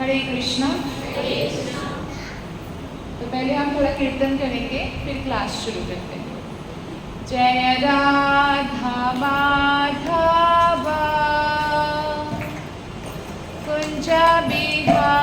हरे कृष्णा। तो पहले हम थोड़ा कीर्तन करेंगे, फिर क्लास शुरू करते हैं। जय राधा माधव कुंज बिहारी,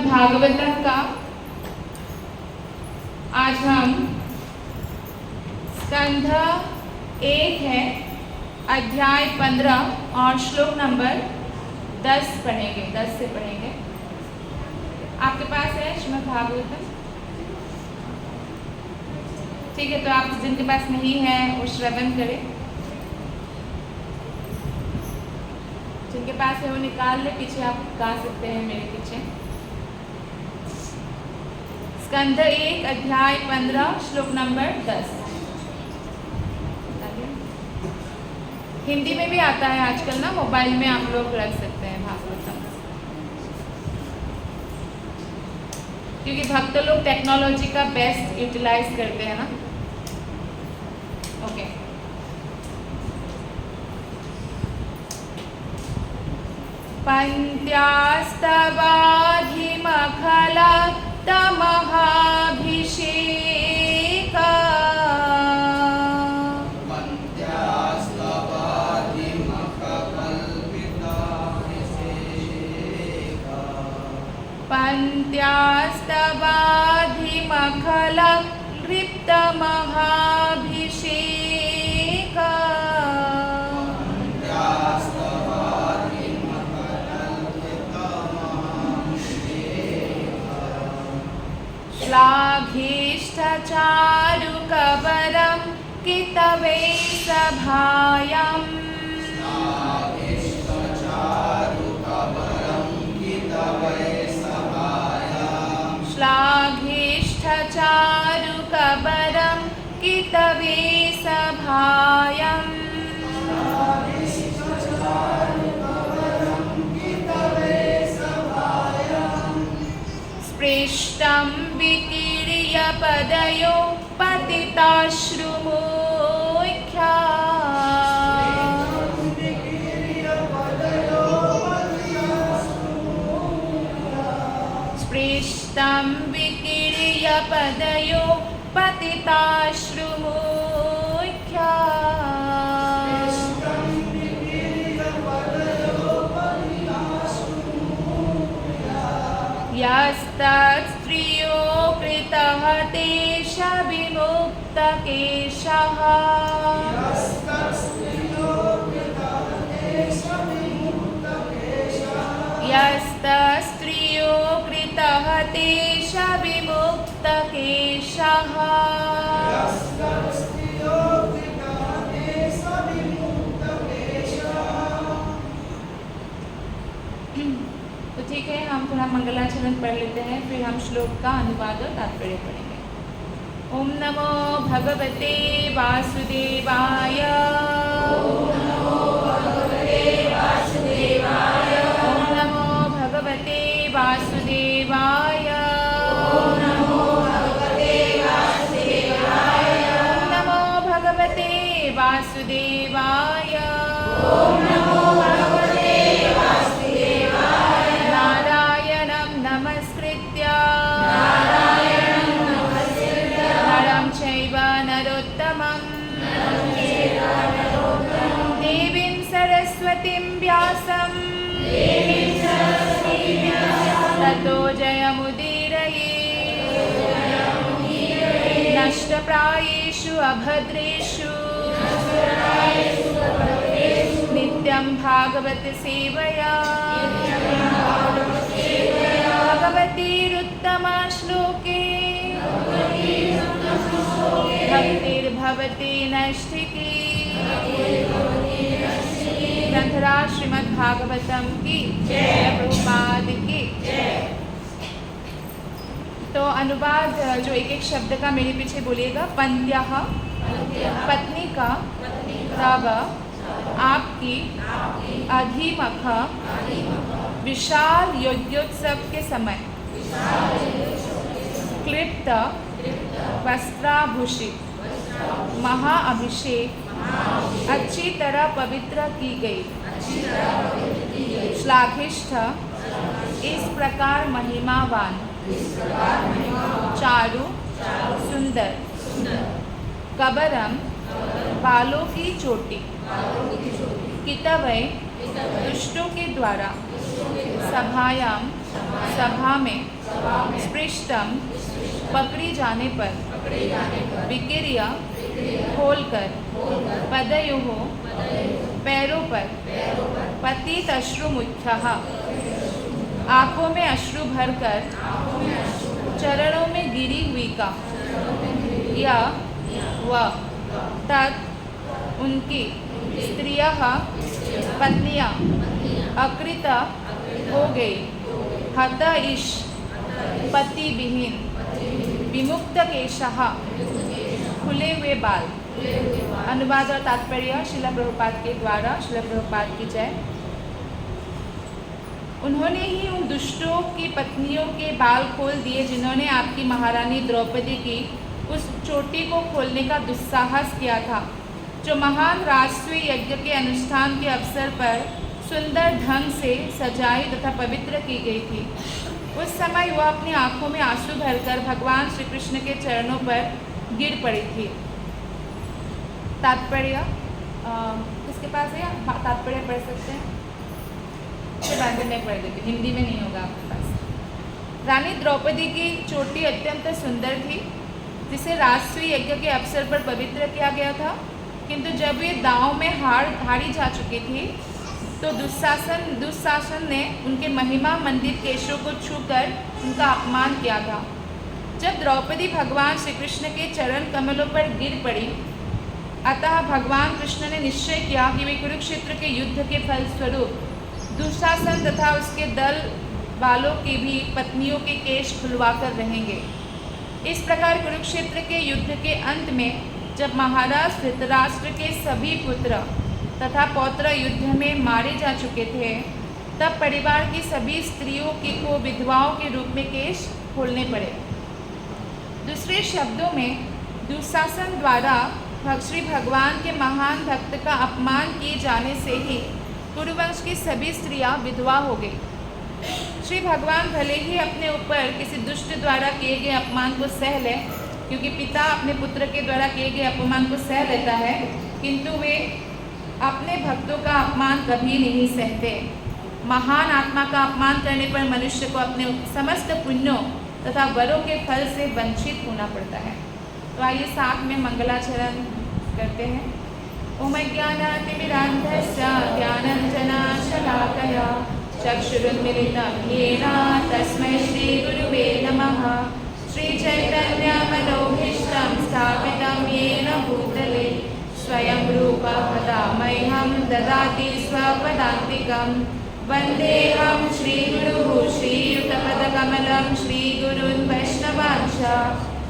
श्रीमद् भागवतम का आज हम स्कंध 1 है, अध्याय 15 और श्लोक नंबर 10 पढ़ेंगे। 10 से पढ़ेंगे। आपके पास है श्रीमद् भागवतम? ठीक है, तो आप जिनके पास नहीं है वो श्रवण करें, जिनके पास है वो निकाल ले। पीछे आप गा सकते हैं मेरे पीछे। स्कंध 1 अध्याय 15 श्लोक नंबर 10। हिंदी में भी आता है आजकल ना, मोबाइल में आप लोग रख सकते हैं भागवतम, क्योंकि भक्त लोग टेक्नोलॉजी का बेस्ट यूटिलाइज करते हैं ना। ओके, पंत्यास्तवाधिमखलतमहाभिषेका पंत्यास्तवाधिमखलतमहाभिषेका श्लाघिष्ठचारुकबरं कितवैषभायाम् श्लाघिष्ठचारुकबरं कितवैषभायाम् स्पृष्टं विकीर्य पदयो पतिताश्रुमुख्या स्पृष्टं विकीर्य पदयो पतिताश्रुमुख्या यस्तत्स्त्रियो कृतः तेष विमुक्तकेशः यस्तस्त्रियो कृतः तेष विमुक्तकेशः। तो ठीक है, हम थोड़ा मंगलाचरण पढ़ लेते हैं, फिर हम श्लोक का अनुवाद और तात्पर्य पढ़ेंगे। ओम नमो भगवते वासुदेवाय। ओम नमो भगवते वासुदेवाय। ओम नमो भगवते वासुदेवाय। ओम नमो भगवते वासुदेवाय। ओम नमो भगवते वासुदेवाय। ओम नमो भगवते वासुदेवाय। नारायणं नमस्कृत्य नरं चैव नरोत्तमं देवीं सरस्वतीं व्यासं ततो जयमुदीरये। नष्टप्रायेषु अभद्रेषु नित्यं भागवत सेवया भगवतीरुत्तमा श्लोके भक्तिर्भवति नैष्ठिकी। ग्रंथराज श्रीमद् भागवतम की जय, प्रभुपाद की जय। तो अनुवाद जो एक एक शब्द का मेरे पीछे बोलिएगा। पंत्याः पत्नी का, तव आपकी, अधिमख विशाल यज्ञोत्सव के समय, क्लिप्त वस्त्राभूषित, महाअभिषेक अच्छी तरह पवित्र की गई। श्लाघिष्ठ इस प्रकार महिमावान, चारु सुंदर, कबरम बालों की चोटी, कितवय दुष्टों के द्वारा, सभायाम सभा में स्पृष्टम पकड़ी जाने पर विकिरिया खोलकर पदयोः पैरों पर पतित अश्रु मुख्यः आँखों में अश्रु भरकर चरणों में गिरी हुई का या व तत् उनकी स्त्रियः पत्नियां अकृता हो गई हत ईश पति विहीन विमुक्त केशः खुले हुए बाल। अनुवाद और तात्पर्य श्रील प्रभुपाद के द्वारा। श्रील प्रभुपाद की जय। उन्होंने ही उन दुष्टों की पत्नियों के बाल खोल दिए जिन्होंने आपकी महारानी द्रौपदी की उस चोटी को खोलने का दुस्साहस किया था, जो महान राजस्वी यज्ञ के अनुष्ठान के अवसर पर सुंदर ढंग से सजाई तथा पवित्र की गई थी। उस समय वह अपनी आंखों में आंसू भरकर भगवान श्री कृष्ण के चरणों पर गिर पड़ी थी। तात्पर्य किसके पास है? तात्पर्य पढ़ सकते हैं? तो बाद में पढ़ देती, हिंदी में नहीं होगा आपके पास। रानी द्रौपदी की चोटी अत्यंत सुंदर थी, जिसे राजस्वी यज्ञ के अवसर पर पवित्र किया गया था, किंतु जब वे दांव में हारी जा चुकी थी तो दुशासन ने उनके महिमा मंडित केशों को छूकर उनका अपमान किया था। जब द्रौपदी भगवान श्री कृष्ण के चरण कमलों पर गिर पड़ी, अतः भगवान कृष्ण ने निश्चय किया कि वे कुरुक्षेत्र के युद्ध के फलस्वरूप दुशासन तथा उसके दल वालों की भी पत्नियों के केश खुलवाकर रहेंगे। इस प्रकार कुरुक्षेत्र के युद्ध के अंत में जब महाराज धृतराष्ट्र के सभी पुत्र तथा पौत्र युद्ध में मारे जा चुके थे, तब परिवार की सभी स्त्रियों को विधवाओं के रूप में केश खोलने पड़े। दूसरे शब्दों में दुशासन द्वारा श्री भगवान के महान भक्त का अपमान किए जाने से ही कुरुवंश की सभी स्त्रियां विधवा हो गई। श्री भगवान भले ही अपने ऊपर किसी दुष्ट द्वारा किए गए अपमान को सह ले, क्योंकि पिता अपने पुत्र के द्वारा किए गए अपमान को सह लेता है, किंतु वे अपने भक्तों का अपमान कभी नहीं सहते। महान आत्मा का अपमान करने पर मनुष्य को अपने समस्त पुण्यों तथा वरों के फल से वंचित होना पड़ता है। तो आइए साथ में मंगलाचरण करते हैं। ओम ज्ञानातिमिरान्धस्य ज्ञानाञ्जनशलाकया चक्षुरुन्मिलितं येन तस्मै श्रीगुरुवे नमः। श्रीचैतन्यमनोभीष्टं स्थापितं येन भूतले स्वयं रूपः कदा मह्यं ददाति स्वपदान्तिकं। वन्देऽहं श्रीगुरुः श्रीयुतपदकमलं श्रीगुरून् वैष्णवांश्च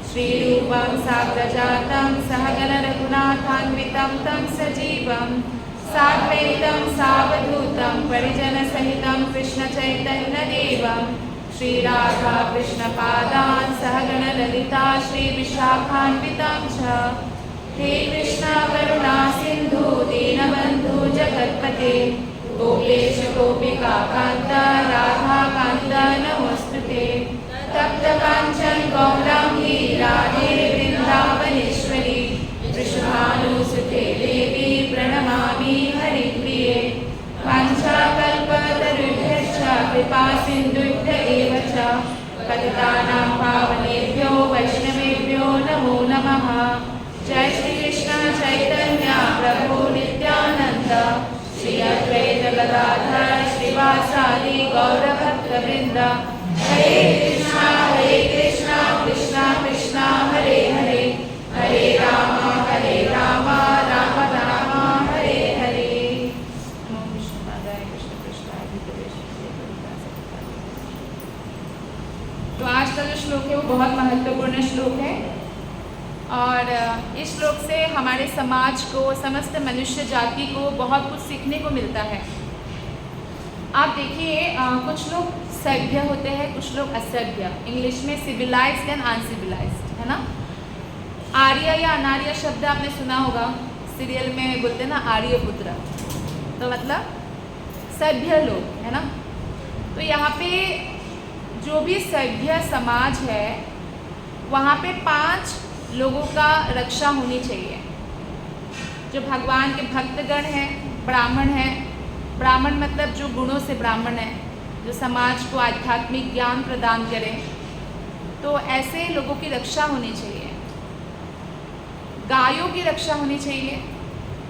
श्रीरूपं साग्रजातं सहगणरघुनाथान्वितं तं सजीवं साद्वैतं सावधूतं परिजनसहितं कृष्णचैतन्यदेवं श्रीराधा कृष्णपादान् सहगणललिता श्रीविशाखान्वितं च। हे कृष्णा करुणा सिन्धु दीनबन्धु जगत्पते गोपेश गोपिका कान्त राधा कान्त नमोऽस्तुते। तप्तकाञ्चन गौराङ्गी राधे वृन्दावनेश्वरी वृषभानुसुते देवी प्रणमामि हरिप्रिये। वाञ्छाकल्पतरुभ्यश्च कृपा सिन्धुभ्य एव च पतितानां पावनेभ्यो वैष्णवेभ्यो नमो नमः। जय श्री कृष्ण चैतन्य प्रभु नित्यानंद श्री अद्वैत गदाधर श्रीवासादि गौरभक्तवृंद। हरे कृष्णा कृष्णा कृष्णा हरे हरे, हरे राम राम राम हरे हरे। नमो विष्णुपादाय कृष्ण कृष्णाय भूतवेश्वराय। तो आज का जो श्लोक है वो बहुत महत्वपूर्ण श्लोक है और इस श्लोक से हमारे समाज को, समस्त मनुष्य जाति को बहुत कुछ सीखने को मिलता है। आप देखिए कुछ लोग सभ्य होते हैं, कुछ लोग असभ्य, इंग्लिश में सिविलाइज्ड एंड अनसिविलाइज्ड, है ना। आर्य या अनार्य शब्द आपने सुना होगा, सीरियल में बोलते हैं ना आर्यपुत्र, तो मतलब सभ्य लोग, है ना। तो यहाँ पे जो भी सभ्य समाज है वहाँ पे 5 लोगों का रक्षा होनी चाहिए। जो भगवान के भक्तगण हैं, ब्राह्मण हैं, ब्राह्मण मतलब जो गुणों से ब्राह्मण है, जो समाज को आध्यात्मिक ज्ञान प्रदान करें, तो ऐसे लोगों की रक्षा होनी चाहिए। गायों की रक्षा होनी चाहिए,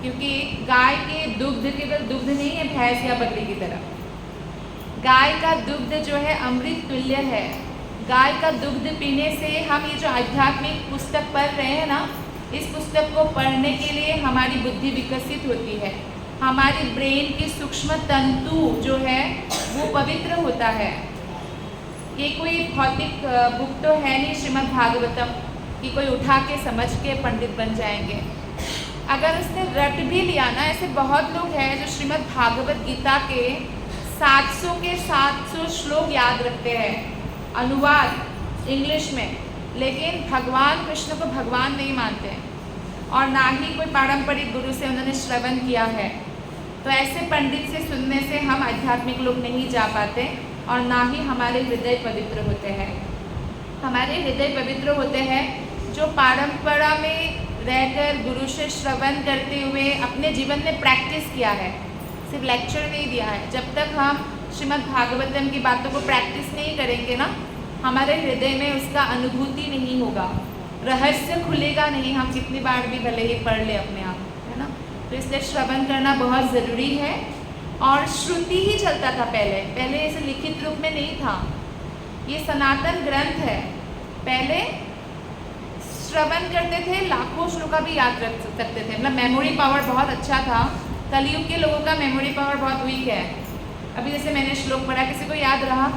क्योंकि गाय के दुग्ध केवल दुग्ध नहीं है भैंस या बकरी की तरह। गाय का दुग्ध जो है अमृत तुल्य है। गाय का दुग्ध पीने से हम ये जो आध्यात्मिक पुस्तक पढ़ रहे हैं ना, इस पुस्तक को पढ़ने के लिए हमारी बुद्धि विकसित होती है, हमारी ब्रेन की सूक्ष्म तंतु जो है वो पवित्र होता है। ये कोई भौतिक बुक तो है नहीं श्रीमद् भागवतम कि कोई उठा के समझ के पंडित बन जाएंगे। अगर उसने रट भी लिया ना, ऐसे बहुत लोग हैं जो श्रीमद् भागवत गीता के 700 के 700 श्लोक याद रखते हैं, अनुवाद इंग्लिश में, लेकिन भगवान कृष्ण को भगवान नहीं मानते हैं और ना ही कोई पारंपरिक गुरु से उन्होंने श्रवण किया है। तो ऐसे पंडित से सुनने से हम आध्यात्मिक लोग नहीं जा पाते और ना ही हमारे हृदय पवित्र होते हैं। हमारे हृदय पवित्र होते हैं जो परंपरा में रहकर गुरु से श्रवण करते हुए अपने जीवन में प्रैक्टिस किया है, सिर्फ लेक्चर नहीं दिया है। जब तक हम श्रीमद् भागवतम की बातों को प्रैक्टिस नहीं करेंगे ना, हमारे हृदय में उसका अनुभूति नहीं होगा, रहस्य खुलेगा नहीं, हम कितनी बार भी भले ही पढ़ ले अपने आप, है ना। तो इसलिए श्रवण करना बहुत ज़रूरी है। और श्रुति ही चलता था पहले इसे लिखित रूप में नहीं था। ये सनातन ग्रंथ है। पहले श्रवण करते थे, लाखों श्लोका भी याद रख सकते थे, मतलब मेमोरी पावर बहुत अच्छा था। कलयुग के लोगों का मेमोरी पावर बहुत वीक है। अभी जैसे मैंने श्लोक पढ़ा, किसी को याद रहा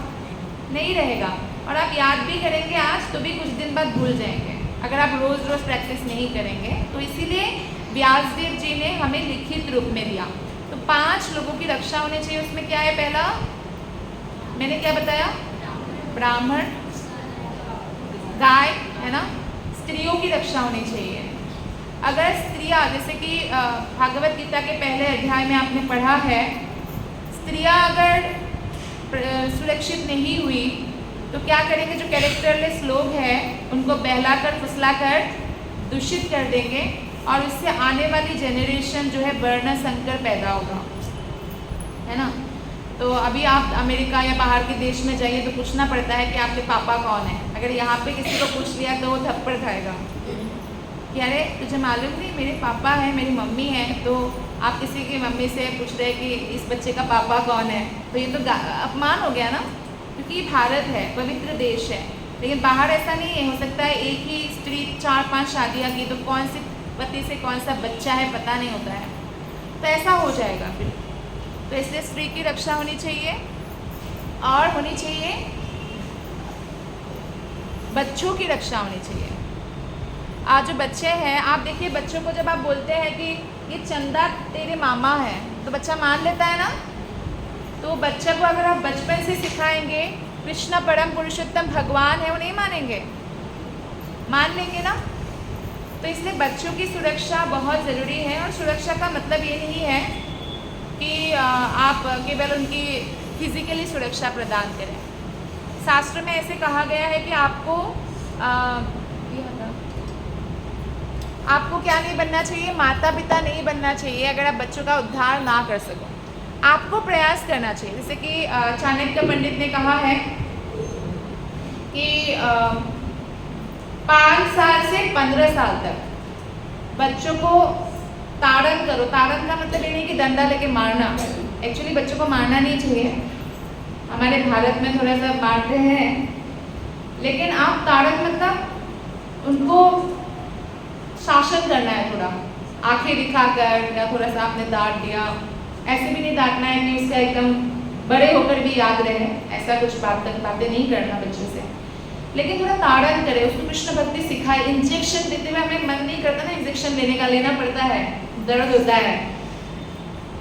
नहीं रहेगा, और आप याद भी करेंगे आज तो भी कुछ दिन बाद भूल जाएंगे अगर आप रोज़ रोज़ प्रैक्टिस नहीं करेंगे। तो इसीलिए व्यासदेव जी ने हमें लिखित रूप में दिया। तो 5 लोगों की रक्षा होनी चाहिए। उसमें क्या है? पहला मैंने क्या बताया? ब्राह्मण, गाय, है ना। स्त्रियों की रक्षा होनी चाहिए। अगर स्त्रियां, जैसे कि भागवत गीता के पहले अध्याय में आपने पढ़ा है, स्त्रियां अगर सुरक्षित नहीं हुई तो क्या करेंगे? जो कैरेक्टरलेस लोग हैं उनको बहलाकर फुसलाकर दूषित कर देंगे और उससे आने वाली जेनरेशन जो है वर्ण संकर पैदा होगा, है ना। तो अभी आप अमेरिका या बाहर के देश में जाइए तो पूछना पड़ता है कि आपके पापा कौन है। अगर यहाँ पे किसी को पूछ लिया तो वो थप्पड़ खाएगा कि अरे तुझे मालूम नहीं मेरे पापा है, मेरी मम्मी है। तो आप किसी की मम्मी से पूछ रहे हैं कि इस बच्चे का पापा कौन है, तो ये तो अपमान हो गया ना, क्योंकि ये भारत है, पवित्र देश है। लेकिन बाहर ऐसा नहीं है। हो सकता है एक ही स्त्री 4-5 शादियाँ की, तो कौन सी पति से कौन सा बच्चा है पता नहीं होता है, तो ऐसा हो जाएगा फिर। तो इसलिए स्त्री की रक्षा होनी चाहिए। और होनी चाहिए बच्चों की रक्षा होनी चाहिए। आज जो बच्चे हैं, आप देखिए बच्चों को जब आप बोलते हैं कि ये चंदा तेरे मामा है, तो बच्चा मान लेता है ना। तो बच्चे को अगर आप बचपन से सिखाएंगे कृष्ण परम पुरुषोत्तम भगवान है, वो नहीं मानेंगे, मान लेंगे ना। तो इसलिए बच्चों की सुरक्षा बहुत ज़रूरी है। और सुरक्षा का मतलब ये नहीं है कि आप केवल उनकी फिजिकली सुरक्षा प्रदान करें। शास्त्र में ऐसे कहा गया है कि आपको क्या नहीं बनना चाहिए? माता पिता नहीं बनना चाहिए अगर आप बच्चों का उद्धार ना कर सको। आपको प्रयास करना चाहिए। जैसे कि चाणक्य पंडित ने कहा है कि 5 साल से 15 साल तक बच्चों को ताड़न करो। ताड़न का मतलब ये नहीं कि डंडा लेके मारना, एक्चुअली बच्चों को मारना नहीं चाहिए। हमारे भारत में थोड़ा सा मारते हैं, लेकिन आप ताड़न मतलब उनको शासन करना है, थोड़ा आंखें दिखाकर या थोड़ा सा आपने डांट दिया। ऐसे भी नहीं डांटना है कि उसका एकदम बड़े होकर भी याद रहे, ऐसा कुछ बातें नहीं करना बच्चे से, लेकिन थोड़ा ताड़न करे, उसको कृष्ण भक्ति सिखाए। इंजेक्शन देते हुए हमें मन नहीं करता ना इंजेक्शन लेने का, लेना पड़ता है, दर्द होता है।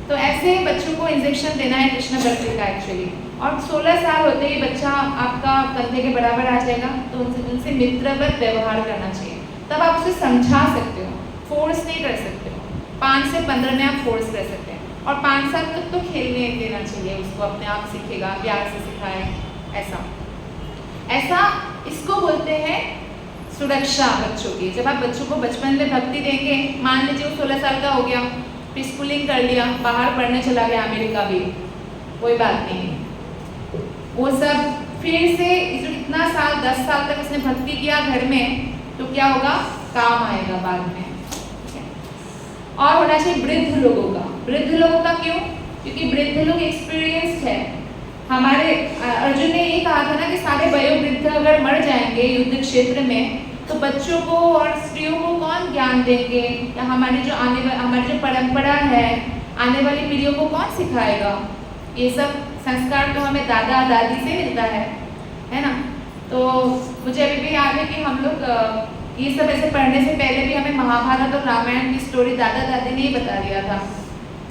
तो ऐसे बच्चों को इंजेक्शन देना है कृष्ण भक्ति का एक्चुअली। और 16 साल होते ही बच्चा आपका कंधे के बराबर आ जाएगा, तो उनसे मित्रवत व्यवहार करना चाहिए। तब आप उसे समझा सकते हो, फोर्स नहीं कर सकते हो। 5 से 15 में आप फोर्स कर सकते हैं, और 5 साल तक तो खेलने देना चाहिए उसको, अपने आप सीखेगा, प्यार से सिखाए। ऐसा इसको बोलते हैं सुरक्षा बच्चों की। जब आप बच्चों को बचपन में भक्ति देंगे, मान लीजिए वो 16 साल का हो गया, फिर स्कूलिंग कर लिया, बाहर पढ़ने चला गया अमेरिका भी, कोई बात नहीं, वो सब फिर से इतना साल 10 साल तक उसने भक्ति किया घर में, तो क्या होगा, काम आएगा बाद में। और होना चाहिए वृद्ध लोगों का। वृद्ध लोगों का क्यों? क्योंकि वृद्ध लोग एक्सपीरियंस्ड है। हमारे अर्जुन ने ये कहा था ना कि सारे वयोवृद्ध अगर मर जाएंगे युद्ध क्षेत्र में, तो बच्चों को और स्त्रियों को कौन ज्ञान देंगे, या हमारी जो परंपरा है आने वाली पीढ़ियों को कौन सिखाएगा? ये सब संस्कार तो हमें दादा दादी से मिलता है ना। तो मुझे अभी भी याद है कि हम लोग ये सब ऐसे पढ़ने से पहले भी हमें महाभारत और रामायण की स्टोरी दादा दादी ने ही बता दिया था,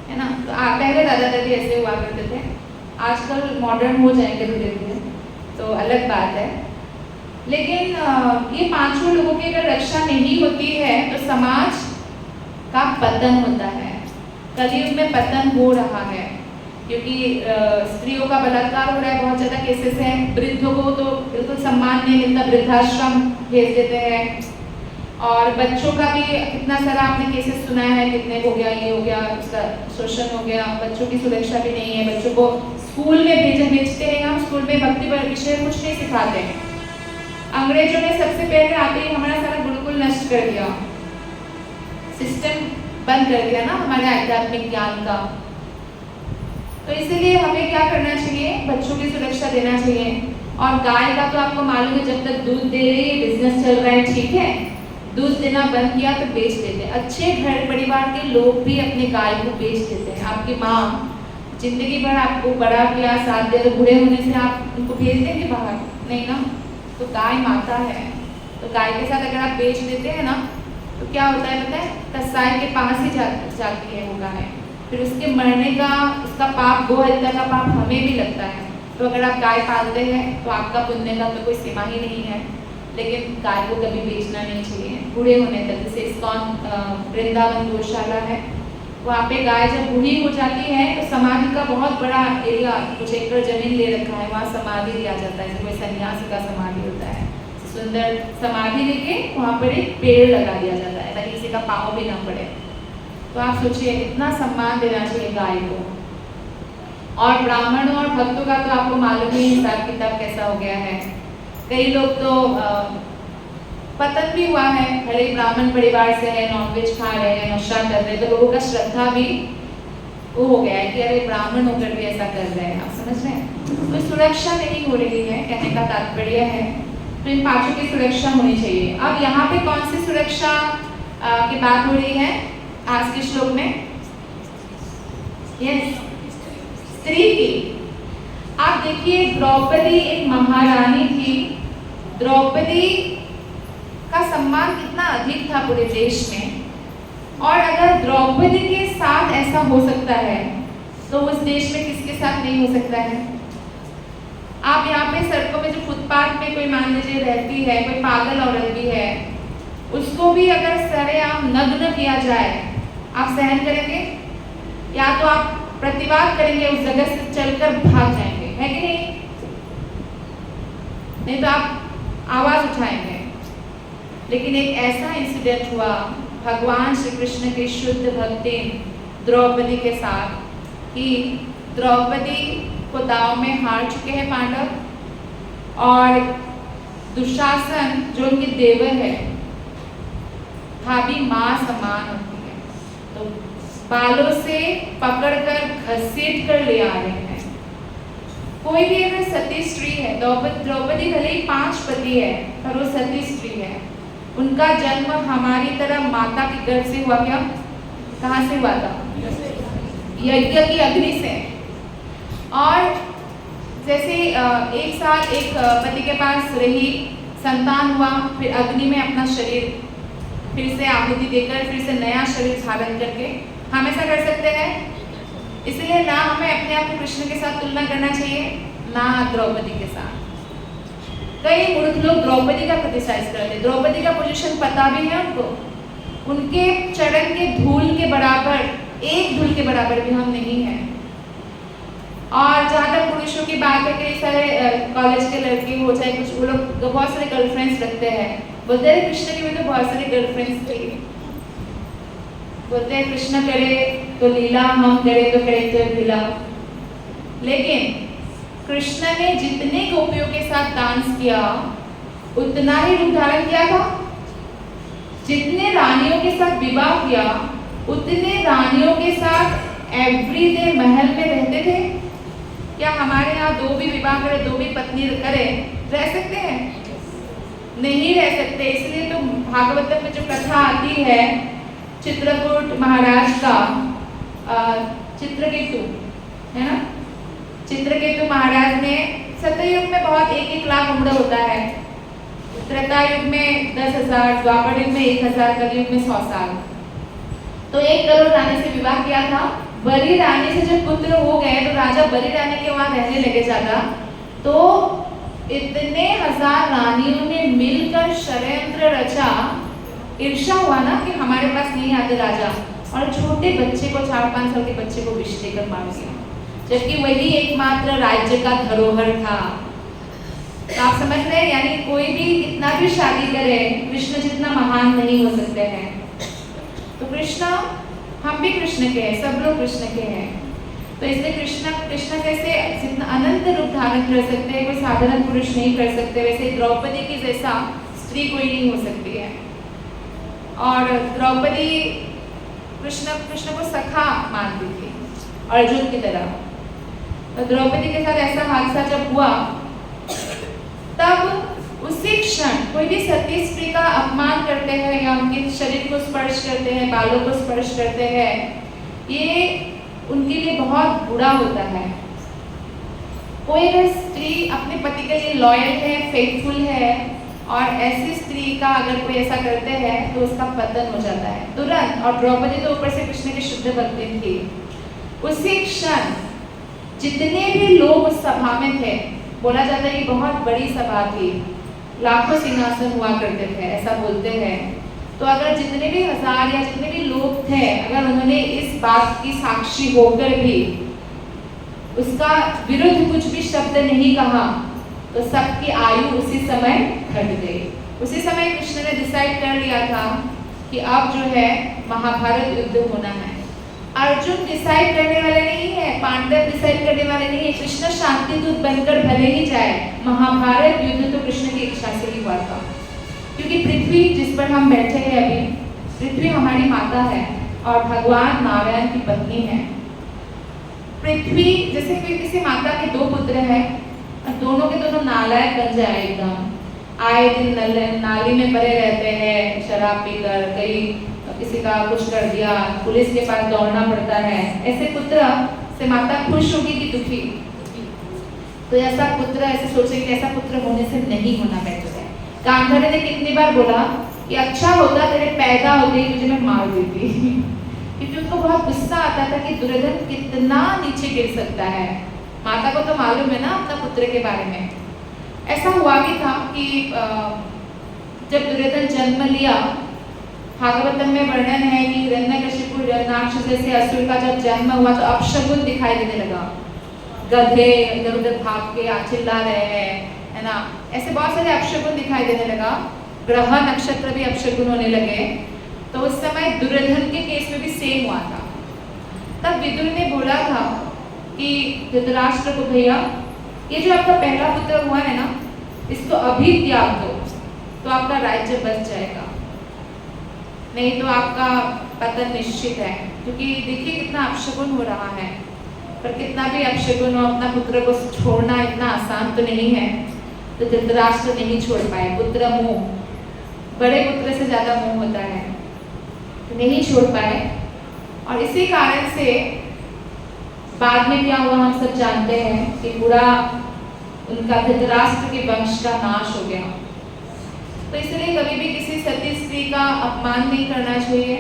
है ना। तो पहले दादा दादी ऐसे हुआ करते थे, आजकल मॉडर्न हो जाएंगे धीरे धीरे, तो अलग बात है। लेकिन ये पांचों लोगों की अगर रक्षा नहीं होती है तो समाज का पतन होता है। कलयुग में पतन हो रहा है, क्योंकि स्त्रियों का बलात्कार हो रहा है, बहुत ज़्यादा केसेस हैं। वृद्धों को तो बिल्कुल सम्मान नहीं मिलता, वृद्धाश्रम भेज देते हैं। और बच्चों का भी कितना सारा आपने केसेस सुना है, कितने हो गया, ये हो गया, उसका शोषण हो गया, बच्चों की सुरक्षा भी नहीं है। बच्चों को स्कूल में भेजते हैं हम, स्कूल में भक्ति विषय कुछ नहीं सिखाते हैं। अंग्रेजों ने सबसे पहले आते ही हमारा सारा गुरुकुल नष्ट कर दिया, सिस्टम बंद कर दिया ना हमारे आध्यात्मिक ज्ञान का। तो इसीलिए हमें क्या करना चाहिए, बच्चों की सुरक्षा देना चाहिए। और गाय का तो आपको मालूम है, जब तक दूध दे रही है बिजनेस चल रहा है, ठीक है। दूध देना बंद किया तो बेच देते हैं। अच्छे घर परिवार के लोग भी अपने गाय को बेच देते हैं। आपकी माँ जिंदगी भर आपको बड़ा किया, साथ दे, तो बूढ़े होने से आप उनको भेज देंगे बाहर? नहीं ना। तो गाय माता है, तो गाय के साथ अगर आप बेच देते हैं ना, तो क्या होता है पता है, कसाई के पास ही जाती है वो गाय। फिर उसके मरने का, उसका पाप, गो हत्या का पाप हमें भी लगता है। तो अगर आप गाय पालते हैं तो आपका पुण्य का तो कोई सीमा ही नहीं है। लेकिन गाय को कभी बेचना नहीं चाहिए बूढ़े होने तक। जैसे इस्कॉन वृंदावन गौशाला है, वहाँ पे गाय जब बूढ़ी हो जाती है तो समाधि का बहुत बड़ा एरिया, कुछ एकड़ जमीन ले रखा है, वहाँ समाधि दिया जाता है। जैसे कोई सन्यासी का समाधि होता है, सुंदर समाधि लेके वहाँ पर एक पेड़ लगा दिया जाता है ताकि किसी का पाँव भी ना पड़े। तो आप सोचिए, इतना सम्मान देना चाहिए गाय को। और ब्राह्मणों और भक्तों का तो आपको मालूम ही हिसाब किताब कैसा हो गया है। कई लोग तो पतन भी हुआ है, भले ही ब्राह्मण परिवार से है, नॉनवेज खा रहे हैं, नशा कर रहे हैं, तो लोगों का श्रद्धा भी वो हो गया है कि अरे ब्राह्मण होकर भी ऐसा कर रहे हैं। आप समझ रहे हैं? तो सुरक्षा नहीं हो रही है, कहने का तात्पर्य है। तो इन पांचों की सुरक्षा होनी चाहिए। अब यहाँ पे कौन सी सुरक्षा की बात हो रही है आज के श्लोक में? यस, स्त्री की। आप देखिए, द्रौपदी एक महारानी थी। द्रौपदी का सम्मान कितना अधिक था पूरे देश में। और अगर द्रौपदी के साथ ऐसा हो सकता है तो उस देश में किसके साथ नहीं हो सकता है? आप यहाँ पे सड़कों में जो फुटपाथ पे कोई मान लीजिए रहती है, कोई पागल औरत भी है, उसको भी अगर सरेआम नग्न किया जाए, आप सहन करेंगे? या तो आप प्रतिवाद करेंगे, उस जगह से चलकर भाग जाएंगे, है कि नहीं? नहीं तो आप आवाज उठाएंगे। लेकिन एक ऐसा इंसिडेंट हुआ भगवान श्री कृष्ण की शुद्ध भक्ति द्रौपदी के साथ कि द्रौपदी को दाव में हार चुके हैं पांडव, और दुशासन जो उनके देवर है, भाभी माँ समान होती है, तो बालों से पकड़कर घसीट कर ले आ रहे हैं। कोई भी अगर सती स्त्री है, द्रौपदी भले ही 5 पति है पर वो सती स्त्री है। उनका जन्म हमारी तरह माता के गर्भ से हुआ क्या? कहाँ से हुआ था? यज्ञ की अग्नि से। और जैसे एक साल एक पति के पास रही, संतान हुआ, फिर अग्नि में अपना शरीर फिर से आहुति देकर फिर से नया शरीर धारण करके हम ऐसा कर सकते हैं। इसलिए ना हमें अपने आप को कृष्ण के साथ तुलना करना चाहिए, ना द्रौपदी के साथ। कई मूर्ख लोग द्रौपदी का क्रिटिसाइज करते हैं। द्रौपदी का पोजीशन पता भी है उनको, उनके चरण के धूल के बराबर, एक धूल के बराबर भी हम नहीं हैं। और जहाँ तक पुरुषों की बात है, कई सारे कॉलेज के लड़के हो चाहे कुछ, वो लोग बहुत सारे गर्लफ्रेंड्स रखते हैं। बोलते हैं कृष्ण की भी तो बहुत सारी गर्लफ्रेंड्स थी। बोलते हैं कृष्ण करे तो लीला, हम करे तो करे तो लीला। लेकिन कृष्ण ने जितने गोपियों के साथ डांस किया उतना ही रूप धारण किया था। जितने रानियों के साथ विवाह किया उतने रानियों के साथ एवरीडे महल में रहते थे। क्या हमारे यहाँ दो भी विवाह करे, दो भी पत्नी करे, रह सकते हैं? नहीं रह सकते। इसलिए तो भागवतम में जो कथा आती है चित्रकूट महाराज का, चित्रकेतु है ना, चित्रकेतु महाराज ने, सतयुग में बहुत 1-1 लाख उम्र होता है, त्रेता युग में 10,000, द्वापर युग में 1,000, कलयुग में 100 साल। तो 1 करोड़ रानी से विवाह किया था। बड़ी रानी से जब पुत्र हो गए तो राजा बड़ी रानी के वहां रहने लगे ज्यादा, तो इतने 1000 रानियों ने मिलकर षड्यंत्र रचा। ईर्ष्या हुआ ना कि हमारे पास नहीं आते राजा, और छोटे बच्चे को, 4-5 साल के बच्चे को विष देकर मार दिया, जबकि वही एकमात्र राज्य का धरोहर था। तो आप समझ रहे हैं, यानी कोई भी कितना भी शादी करे, कृष्ण जितना महान नहीं हो सकते हैं। तो कृष्ण, हम भी कृष्ण के हैं, सब लोग कृष्ण के हैं। तो इसलिए कृष्ण कैसे जितना अनंत रूप धारण कर सकते हैं, कोई साधारण पुरुष नहीं कर सकते, वैसे द्रौपदी की जैसा स्त्री कोई नहीं हो सकती है। और द्रौपदी कृष्ण को सखा मानती थी अर्जुन की तरह। तो द्रौपदी के साथ ऐसा हादसा जब हुआ, तब उसी क्षण कोई भी सती स्त्री का अपमान करते हैं या उनके शरीर को स्पर्श करते हैं, बालों को स्पर्श करते हैं, ये उनके लिए बहुत बुरा होता है। कोई अगर स्त्री अपने पति के लिए लॉयल है, फेथफुल है, और ऐसी स्त्री का अगर कोई ऐसा करते हैं तो उसका पतन हो जाता है तुरंत। और द्रौपदी तो ऊपर से कृष्ण की शुद्ध भक्ति थी। उसी क्षण जितने भी लोग उस सभा में थे, बोला जाता है कि बहुत बड़ी सभा थी, लाखों सिंहासन हुआ करते थे, ऐसा बोलते हैं। तो अगर जितने भी 1000 या जितने भी लोग थे, अगर उन्होंने इस बात की साक्षी होकर भी उसका विरुद्ध कुछ भी शब्द नहीं कहा, तो सबकी आयु उसी समय घट गई। उसी समय कृष्ण ने डिसाइड कर लिया था कि अब जो है महाभारत युद्ध होना है। अर्जुन डिसाइड करने वाले नहीं है, पांडव डिसाइड करने वाले नहीं है, कृष्ण शांति दूत बनकर भले ही जाए, महाभारत युद्ध तो कृष्ण की इच्छा से ही हुआ था। क्योंकि पृथ्वी जिस पर हम बैठे हैं अभी, पृथ्वी हमारी माता है और भगवान नारायण की पत्नी है। पृथ्वी जैसे कि किसी माता के 2 पुत्र हैं, दोनों के दोनों नालायक बन जाए एकदम, आए दिन नाली में पड़े रहते हैं शराब पीकर, कहीं किसी का कुछ कर दिया, पुलिस के पास दौड़ना पड़ता है, ऐसे पुत्र से माता खुश होगी कि दुखी? तो ऐसा पुत्र, ऐसे सोचेंगे ऐसा पुत्र होने से नहीं होना बेहतर है। गांधारी ने कितनी बार बोला कि अच्छा होता तेरे पैदा होते ही तुझे मैं मार देती क्योंकि उनको बहुत गुस्सा आता था कि दुर्योधन कितना नीचे गिर सकता है। माता को तो मालूम है ना अपना पुत्र के बारे में। ऐसा हुआ भी था कि जब दुर्योधन जन्म लिया, भागवतम में वर्णन है कि हिरण्यकशिपु, हिरण्याक्ष जैसे असुर का जब जन्म हुआ तो अपशगुन दिखाई देने लगा, गधे इधर उधर भाग के चिल्ला रहे हैं, है ना, ऐसे बहुत सारे अपशगुन दिखाई देने लगा। ग्रह नक्षत्र भी अपशगुन होने लगे। तो उस समय दुर्योधन के केस में भी सेम हुआ था। तब विदुर ने बोला था कि धृतराष्ट्र को, भैया ये जो आपका पहला पुत्र हुआ है ना, इसको अभी त्याग दो तो आपका राज्य बच जाएगा, नहीं तो आपका पतन निश्चित है। क्योंकि देखिए कितना अपशगुन हो रहा है, पर कितना भी अपशगुन हो, अपना पुत्र को छोड़ना इतना आसान तो नहीं है। तो धृतराष्ट्र नहीं छोड़ पाए। पुत्र मोह, बड़े पुत्र से ज्यादा मोह होता है, तो नहीं छोड़ पाए। और इसी कारण से बाद में क्या हुआ हम सब जानते हैं कि पूरा उनका धृतराष्ट्र के वंश का नाश हो गया। तो इसलिए कभी भी किसी सती स्त्री का अपमान नहीं करना चाहिए,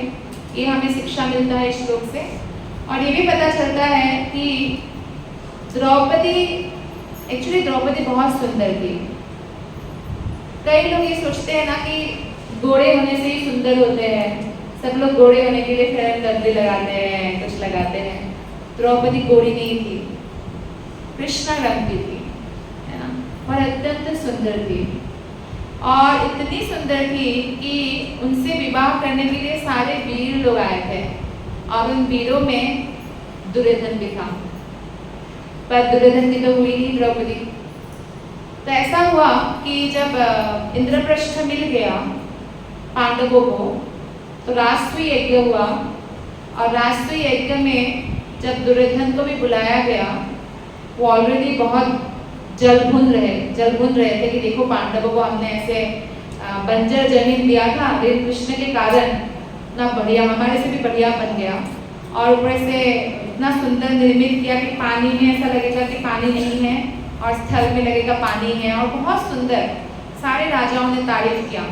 ये हमें शिक्षा मिलता है इस श्लोक से। और ये भी पता चलता है कि द्रौपदी, एक्चुअली द्रौपदी बहुत सुंदर थी। कई लोग ये सोचते हैं ना कि गोरे होने से ही सुंदर होते हैं, सब लोग गोरे होने के लिए फेयर एंड लवली लगाते हैं, कुछ लगाते हैं। द्रौपदी गोरी नहीं थी, कृष्ण रंग की थी, है ना, और अत्यंत सुंदर थी। और इतनी सुंदर थी कि उनसे विवाह करने के लिए सारे वीर लोग आए थे, और उन वीरों में दुर्योधन भी था। पर दुर्योधन की तो हुई नहीं द्रौपदी। तो ऐसा हुआ कि जब इंद्रप्रस्थ मिल गया पांडवों को, तो राष्ट्रीय यज्ञ हुआ, और राष्ट्रीय यज्ञ में जब दुर्योधन को भी बुलाया गया, वो ऑलरेडी बहुत जलभुन रहे थे कि देखो पांडवों को हमने ऐसे बंजर जमीन दिया था, लेकिन कृष्ण के कारण इतना बढ़िया, हमारे से भी बढ़िया बन गया, और ऊपर से इतना सुंदर निर्मित किया कि पानी में ऐसा लगेगा कि पानी नहीं है, और स्थल में लगेगा पानी है, और बहुत सुंदर। सारे राजाओं ने तारीफ किया।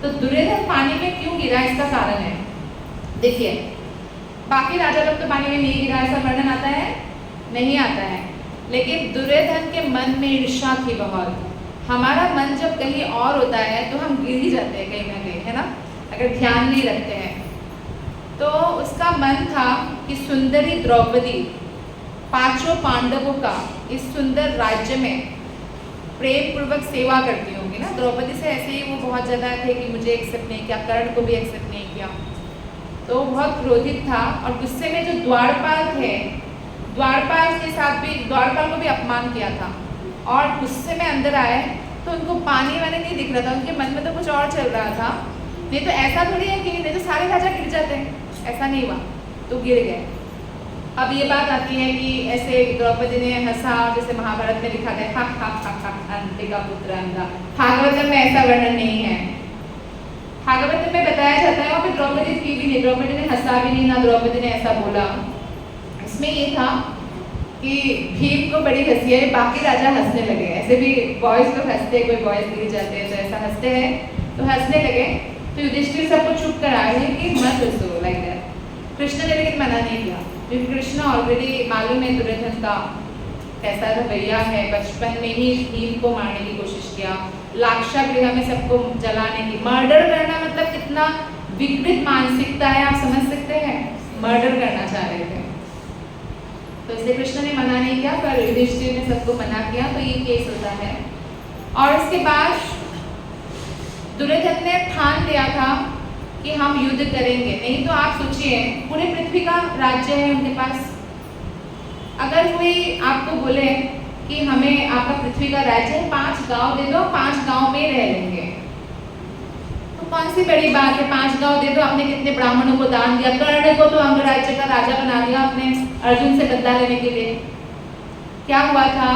तो दुर्योधन पानी में क्यों गिरा, इसका कारण है। देखिए, बाकी राजा लोग तो पानी में नहीं गिरा, ऐसा वर्णन आता है, नहीं आता है, लेकिन दुर्योधन के मन में ईर्ष्या थी बहुत। हमारा मन जब कहीं और होता है तो हम गिर ही जाते हैं कहीं ना कहीं, है ना, अगर ध्यान नहीं रखते हैं। तो उसका मन था कि सुंदरी द्रौपदी पांचों पांडवों का इस सुंदर राज्य में प्रेम पूर्वक सेवा करती होंगी ना। द्रौपदी से ऐसे ही वो बहुत ज़्यादा थे कि मुझे एक्सेप्ट नहीं किया, कर्ण को भी एक्सेप्ट नहीं किया, तो बहुत क्रोधित था। और गुस्से में जो द्वारपाल थे, द्वारपाल के साथ भी, द्वारपाल को भी अपमान किया था, और गुस्से में अंदर आए तो उनको पानी वानी नहीं दिख रहा था, उनके मन में तो कुछ और चल रहा था। नहीं तो ऐसा थोड़ी है कि नहीं तो सारे राजा गिर जाते हैं, ऐसा नहीं हुआ, तो गिर गए। अब ये बात आती है कि ऐसे द्रौपदी ने हंसा, जैसे महाभारत में लिखा गया, हा हा हा हा अंधे का पुत्र अंधा। भागवत में ऐसा वर्णन नहीं है, भागवत में बताया जाता है वहाँ पे द्रौपदी थी भी नहीं, द्रौपदी ने हंसा भी नहीं, ना द्रौपदी ने ऐसा बोला। इसमें ये था कि भीम को बड़ी हंसी है, बाकी राजा हंसने लगे। ऐसे भी बॉयज लोग हंसते हैं, कोई बॉयज गिर जाते हैं तो ऐसा हंसते हैं, तो हंसने लगे। तो युधिष्ठिर सबको चुप करा रहे हैं कि मत हंसो लाइक दैट। कृष्ण ने लेकिन मना नहीं किया, क्योंकि कृष्ण ऑलरेडी मालूम है दुर्योधन का कैसा रवैया है। बचपन में ही भीम को मारने की कोशिश किया, लाक्षागृह में सबको जलाने की, मर्डर करना मतलब कितना विकृत मानसिकता है, आप समझ सकते हैं, मर्डर करना चाह रहे थे। तो इसलिए कृष्ण ने मना नहीं किया, पर युधिष्ठिर ने सबको मना किया, तो ये केस होता है। और उसके बाद दुर्योधन ने ठान लिया था कि हम युद्ध करेंगे। नहीं तो आप सोचिए, पूरे पृथ्वी का राज्य है उनके पास, अगर कोई आपको बोले कि हमें आपका पृथ्वी का राज्य है, 5 गांव दे दो, 5 गांव में रह लेंगे, तो कौन सी बड़ी बात है, 5 गांव दे दो। आपने कितने ब्राह्मणों को दान दिया, कर्ण को तो अंगराज्य का राजा बना दिया आपने अर्जुन से बदला लेने के लिए। क्या हुआ था,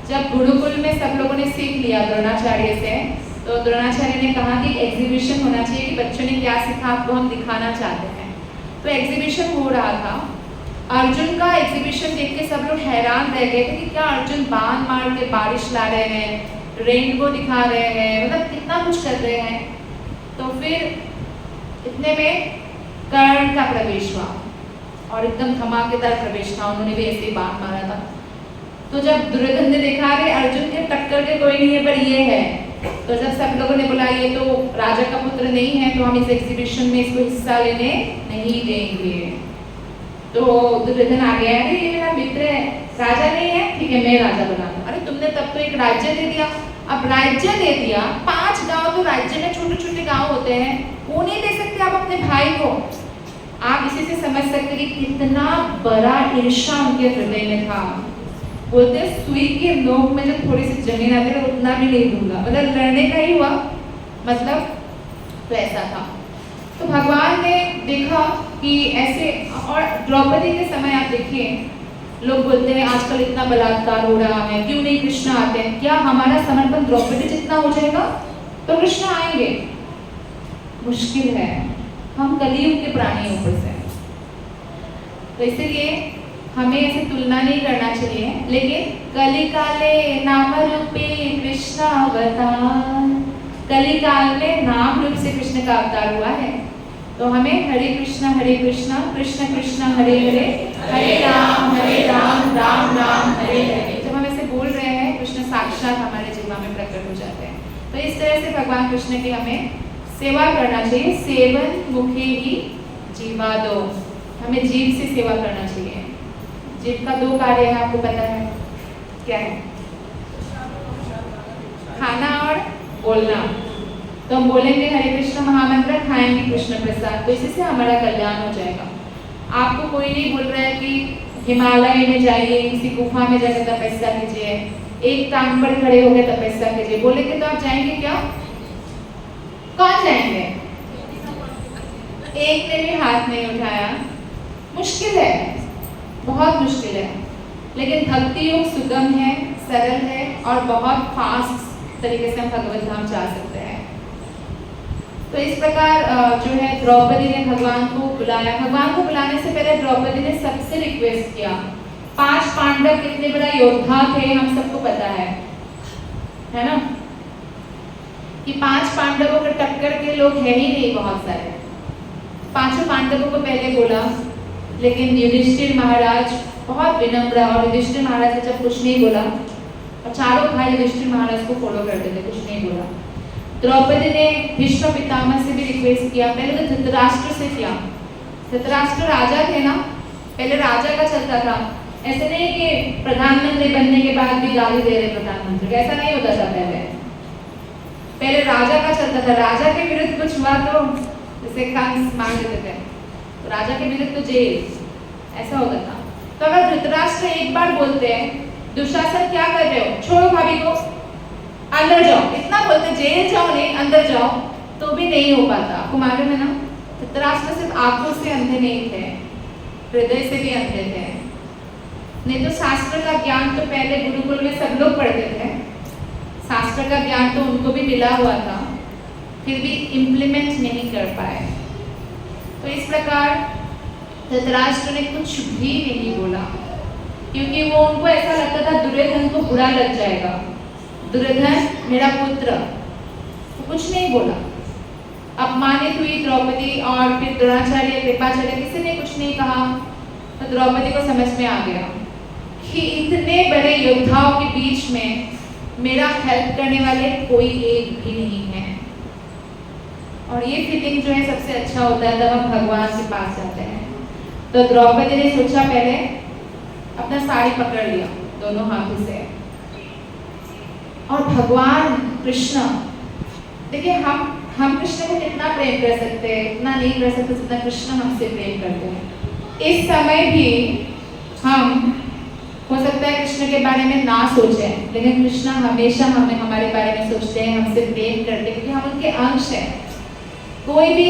जब गुरुकुल में सब लोगों ने सीख लिया द्रोणाचार्य से, तो द्रोणाचार्य ने कहा कि एग्जीबिशन होना चाहिए कि बच्चों ने क्या सीखा आपको हम दिखाना चाहते हैं। तो एग्जीबिशन हो रहा था, अर्जुन का एग्जीबिशन देख के सब लोग हैरान रह गए थे कि क्या अर्जुन बाण मार के बारिश ला रहे हैं, रेनबो दिखा रहे हैं, मतलब कितना कुछ कर रहे हैं। तो फिर इतने में कर्ण का प्रवेश हुआ, और एकदम धमाकेदार प्रवेश था, उन्होंने भी ऐसे ही बाण मारा था। तो जब दुर्योधन ने देखा अरे अर्जुन के टक्कर के कोई नहीं है पर ये है, तो जब सब लोगों ने बोला ये तो राजा का पुत्र नहीं है, तो हम इस एग्जीबिशन में इसको हिस्सा लेने नहीं देंगे। तो दुर्योधन आ गया, अरे ये मेरा मित्र है, राजा नहीं है, ठीक है मैं राजा बना दूं। अरे तुमने तब तो एक राज्य दे दिया, अब राज्य दे दिया, 5 गांव तो राज्य में छोटे छोटे गांव होते हैं, वो नहीं दे सकते आप अपने भाई को। आप इसी से समझ सकते कि कितना बड़ा ईर्ष्या उनके हृदय में था। बोलते सुई के नोक में जो थोड़ी सी जमीन आती है उतना भी नहीं दूंगा, मतलब लड़ने का ही हुआ मतलब, तो ऐसा था। तो भगवान ने देखा कि ऐसे, और द्रौपदी के समय आप देखिए लोग बोलते हैं आजकल इतना बलात्कार हो रहा है, क्यों नहीं कृष्ण आते हैं। क्या हमारा समर्पण द्रौपदी जितना हो जाएगा तो कृष्ण आएंगे? मुश्किल है, हम कलियुग के प्राणी ऊपर से। तो इसीलिए हमें ऐसे तुलना नहीं करना चाहिए, लेकिन कलिकाले नाम रूपे कृष्ण अवतार, कलिकाल में नाम रूप से कृष्ण का अवतार हुआ है। तो हमें हरे कृष्ण कृष्ण कृष्ण हरे हरे, हरे राम राम राम हरे हरे। जब हम ऐसे बोल रहे हैं कृष्ण साक्षात हमारे जीवन में प्रकट हो जाते हैं। तो इस तरह से भगवान कृष्ण की हमें सेवा करना चाहिए। सेवन मुखे ही जीवा दो, हमें जीव से सेवा करना चाहिए। जीव का 2 कार्य है, आपको पता है क्या है? खाना और बोलना। तो हम बोलेंगे हरे कृष्ण महामंत्र, खाएंगे कृष्ण प्रसाद, तो इसी से हमारा कल्याण हो जाएगा। आपको कोई नहीं बोल रहा है कि हिमालय में जाइए, किसी गुफा में जाकर तपस्या कीजिए, एक टांग पर खड़े होकर तपस्या कीजिए, बोलेंगे तो आप जाएंगे क्या? कौन जाएंगे? एक ने भी हाथ नहीं उठाया। मुश्किल है, बहुत मुश्किल है, लेकिन भक्ति योग सुगम है, सरल है और बहुत फास्ट तरीके से हम भगवत धाम जा सकते हैं। तो इस प्रकार जो है द्रौपदी ने भगवान को बुलाया। भगवान को बुलाने से पहले द्रौपदी ने सबसे रिक्वेस्ट किया। 5 पांडव कितने बड़ा योद्धा थे हम सबको पता है ना, कि 5 पांडवों के टक्कर के लोग है ही नहीं बहुत सारे। 5 पांडवों को पहले बोला, लेकिन युधिष्ठिर महाराज बहुत विनम्र, और युधिष्ठिर महाराज ने जब कुछ नहीं बोला, और चारों भाई युधिष्ठिर महाराज को फॉलो करते थे, कुछ नहीं बोला। द्रौपदी ने भीष्म पितामह से भी रिक्वेस्ट किया, पहले तो धृतराष्ट्र से किया। धृतराष्ट्र राजा थे ना, पहले राजा का चलता था, ऐसे नहीं कि प्रधानमंत्री बनने के बाद भी गाली दे रहे प्रधानमंत्री, ऐसा नहीं होता था। पहले राजा का चलता था, राजा के विरुद्ध कुछ हुआ तो जैसे कंस मार देते थे, तो राजा के विरुद्ध तो जेल, ऐसा होता था। तो अगर धृतराष्ट्र एक बार बोलते हैं दुशासन क्या कर रहे हो, छोड़ो भाभी को, अंदर जाओ, इतना बोलते, जेल जाओ नहीं अंदर जाओ, तो भी नहीं हो पाता। आपको मालूम है ना, धृतराष्ट्र सिर्फ आंखों से अंधे नहीं थे, हृदय से भी अंधे थे। नहीं तो शास्त्र का ज्ञान तो पहले गुरुकुल में सब लोग पढ़ते थे, शास्त्र का ज्ञान तो उनको भी मिला हुआ था, फिर भी इम्प्लीमेंट नहीं कर पाए। तो इस प्रकार धृतराष्ट्र ने कुछ भी नहीं बोला, क्योंकि वो उनको ऐसा लगता था दुर्योधन को बुरा लग जाएगा, दुर्योधन मेरा पुत्र, तो कुछ नहीं बोला। अपमानित हुई द्रौपदी, और फिर द्रोणाचार्य, कृपाचार्य, किसी ने कुछ नहीं कहा। तो द्रौपदी को समझ में आ गया कि इतने बड़े योद्धाओं के बीच में मेरा हेल्प करने वाले कोई एक भी नहीं है। और ये फीलिंग जो है सबसे अच्छा होता है जब हम भगवान के पास जाते हैं। तो द्रौपदी ने सोचा, पहले अपना साड़ी पकड़ लिया दोनों हाथों से, और भगवान कृष्ण, देखिए हम कृष्ण को कितना प्रेम कर सकते हैं, इतना नहीं कर सकते जितना कृष्ण हमसे प्रेम करते हैं। इस समय भी हम हो सकता है कृष्ण के बारे में ना सोचें, लेकिन कृष्ण हमेशा हमें हमारे बारे में सोचते हैं, हमसे प्रेम करते हैं, क्योंकि हम उनके अंश हैं। कोई भी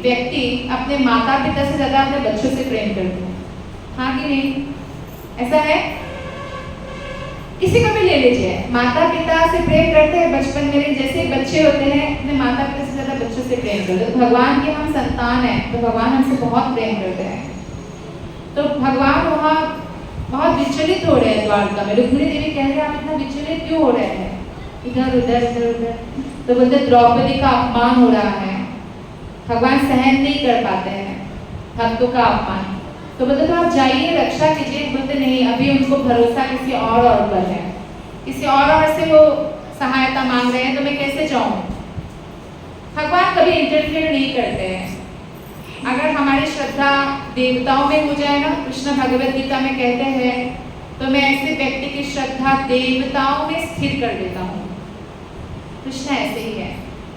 व्यक्ति अपने माता पिता से ज़्यादा अपने बच्चों से प्रेम करते हैं, हाँ कि नहीं? ऐसा है? किसी को भी ले लीजिए, माता पिता से प्रेम करते हैं बचपन में, जैसे बच्चे होते हैं अपने माता पिता से ज़्यादा बच्चों से प्रेम करते हैं। तो भगवान के हम संतान हैं, तो भगवान हमसे बहुत प्रेम करते हैं। तो भगवान वहाँ बहुत विचलित हो रहे हैं द्वारका में। रुक्मिणी देवी कह रहे हैं आप इतना विचलित क्यों हो रहे हैं, इधर उधर इधर उधर। तो बोलते द्रौपदी का अपमान हो रहा है, भगवान सहन नहीं कर पाते हैं भक्तों का अपमान। तो बोलते तो आप जाइए रक्षा कीजिए। बोलते नहीं, अभी उनको भरोसा किसी और पर है, किसी और से वो सहायता मांग रहे हैं, तो मैं कैसे जाऊँ। भगवान कभी इंटरफेयर नहीं करते हैं। अगर हमारी श्रद्धा देवताओं में हो जाए ना, कृष्ण भगवद गीता में कहते हैं, तो मैं ऐसे व्यक्ति की श्रद्धा देवताओं में स्थिर कर देता हूँ। कृष्ण ऐसे ही है,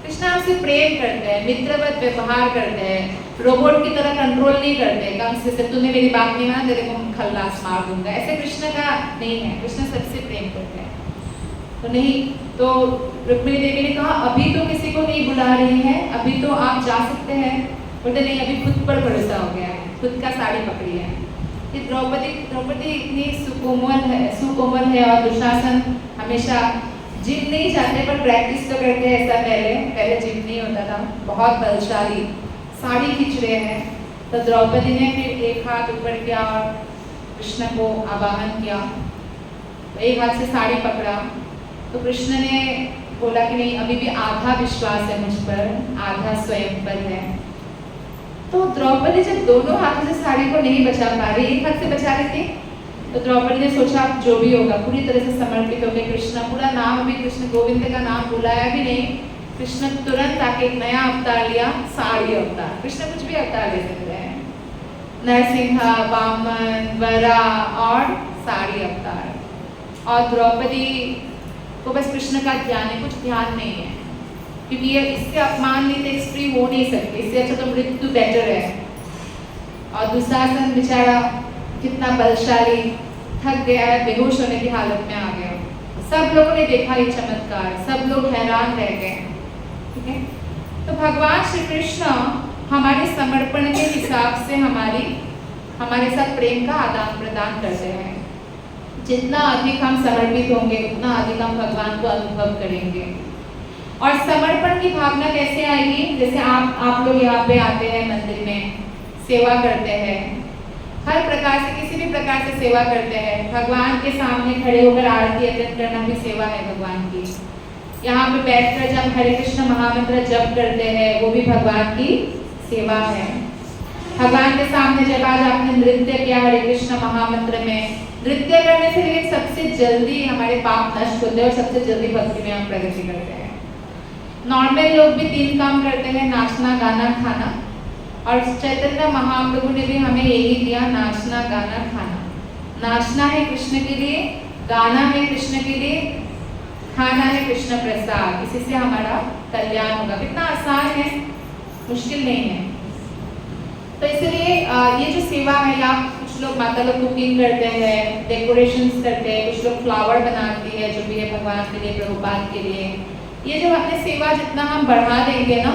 कृष्ण हमसे प्रेम करते हैं, मित्रवत व्यवहार करते हैं, रोबोट की तरह कंट्रोल नहीं करते कंस से, तूने मेरी बात नहीं माना तेरे को खल्लास मार दूंगा, ऐसे कृष्ण का नहीं है। कृष्ण सबसे प्रेम करते हैं। तो नहीं, तो रुक्मिणी देवी ने कहा अभी तो किसी को नहीं बुला रही है, अभी तो आप जा सकते हैं। बोलते नहीं, अभी खुद पर भरोसा हो गया है, खुद का साड़ी पकड़ी है। कि द्रौपदी इतनी सुकोमल है, और दुशासन हमेशा जिम नहीं जाते पर प्रैक्टिस तो करते हैं। ऐसा पहले जिम नहीं होता था, बहुत बलशाली, साड़ी खींच रहे हैं। तो द्रौपदी ने फिर एक हाथ ऊपर किया और कृष्ण को आवाहन किया, तो एक हाथ से साड़ी पकड़ा। तो कृष्ण ने बोला कि नहीं, अभी भी आधा विश्वास है मुझ पर, आधा स्वयं पर है। तो द्रौपदी जब दोनों हाथों से साड़ी को नहीं बचा पा रही, एक हाथ से बचा रही थी, तो द्रौपदी ने सोचा जो भी होगा पूरी तरह से समर्पित हो गए कृष्ण। पूरा नाम अभी कृष्ण गोविंद का नाम बुलाया भी नहीं, कृष्ण तुरंत आके एक नया अवतार लिया, साड़ी अवतार। कृष्ण कुछ भी अवतार ले सकते हैं, नरसिंहा, वामन, वरा और साड़ी अवतार। और द्रौपदी को बस कृष्ण का ध्यान है, कुछ ध्यान नहीं है, क्योंकि ये इससे अपमानित एक स्त्री हो नहीं सकती, इससे अच्छा तो मृत्यु बेटर है। और दुशासन बेचारा कितना बलशाली, थक गया है, बेहोश होने की हालत में आ गया। सब लोगों ने देखा ये चमत्कार, सब लोग हैरान रह गए। ठीक है, तो भगवान श्री कृष्ण हमारे समर्पण के हिसाब से हमारे साथ प्रेम का आदान प्रदान करते हैं। जितना अधिक हम समर्पित होंगे उतना अधिक हम भगवान को अनुभव करेंगे। और समर्पण की भावना कैसे आएगी? जैसे आप लोग यहाँ पे आते हैं, मंदिर में सेवा करते हैं, हर प्रकार से किसी भी प्रकार से सेवा करते हैं। भगवान के सामने खड़े होकर आरती अटेंड करना भी सेवा है भगवान की। यहाँ पे बैठकर जब हरे कृष्ण महामंत्र जप करते हैं वो भी भगवान की सेवा है। भगवान के सामने जब आज आपने नृत्य किया हरे कृष्ण महामंत्र में, नृत्य करने से लेकिन सबसे जल्दी हमारे पाप नष्ट होते हैं और सबसे जल्दी भक्ति में हम प्रगति करते हैं। नॉर्मल लोग भी 3 काम करते हैं, नाचना, गाना, खाना। और चैतन्य महाप्रभु ने भी हमें यही दिया, नाचना, गाना, खाना। नाचना है कृष्ण के लिए, गाना है कृष्ण के लिए, खाना है कृष्ण प्रसाद। इसी से हमारा कल्याण होगा। कितना आसान है, मुश्किल नहीं है। तो इसलिए ये जो सेवा है, या कुछ लोग माता लोग कुकिंग करते हैं, डेकोरेशंस करते हैं, कुछ लोग फ्लावर बनाती है, जो भी है भगवान के लिए, प्रभुपाद के लिए। ये जो अपने सेवा जितना हम बढ़ा देंगे ना,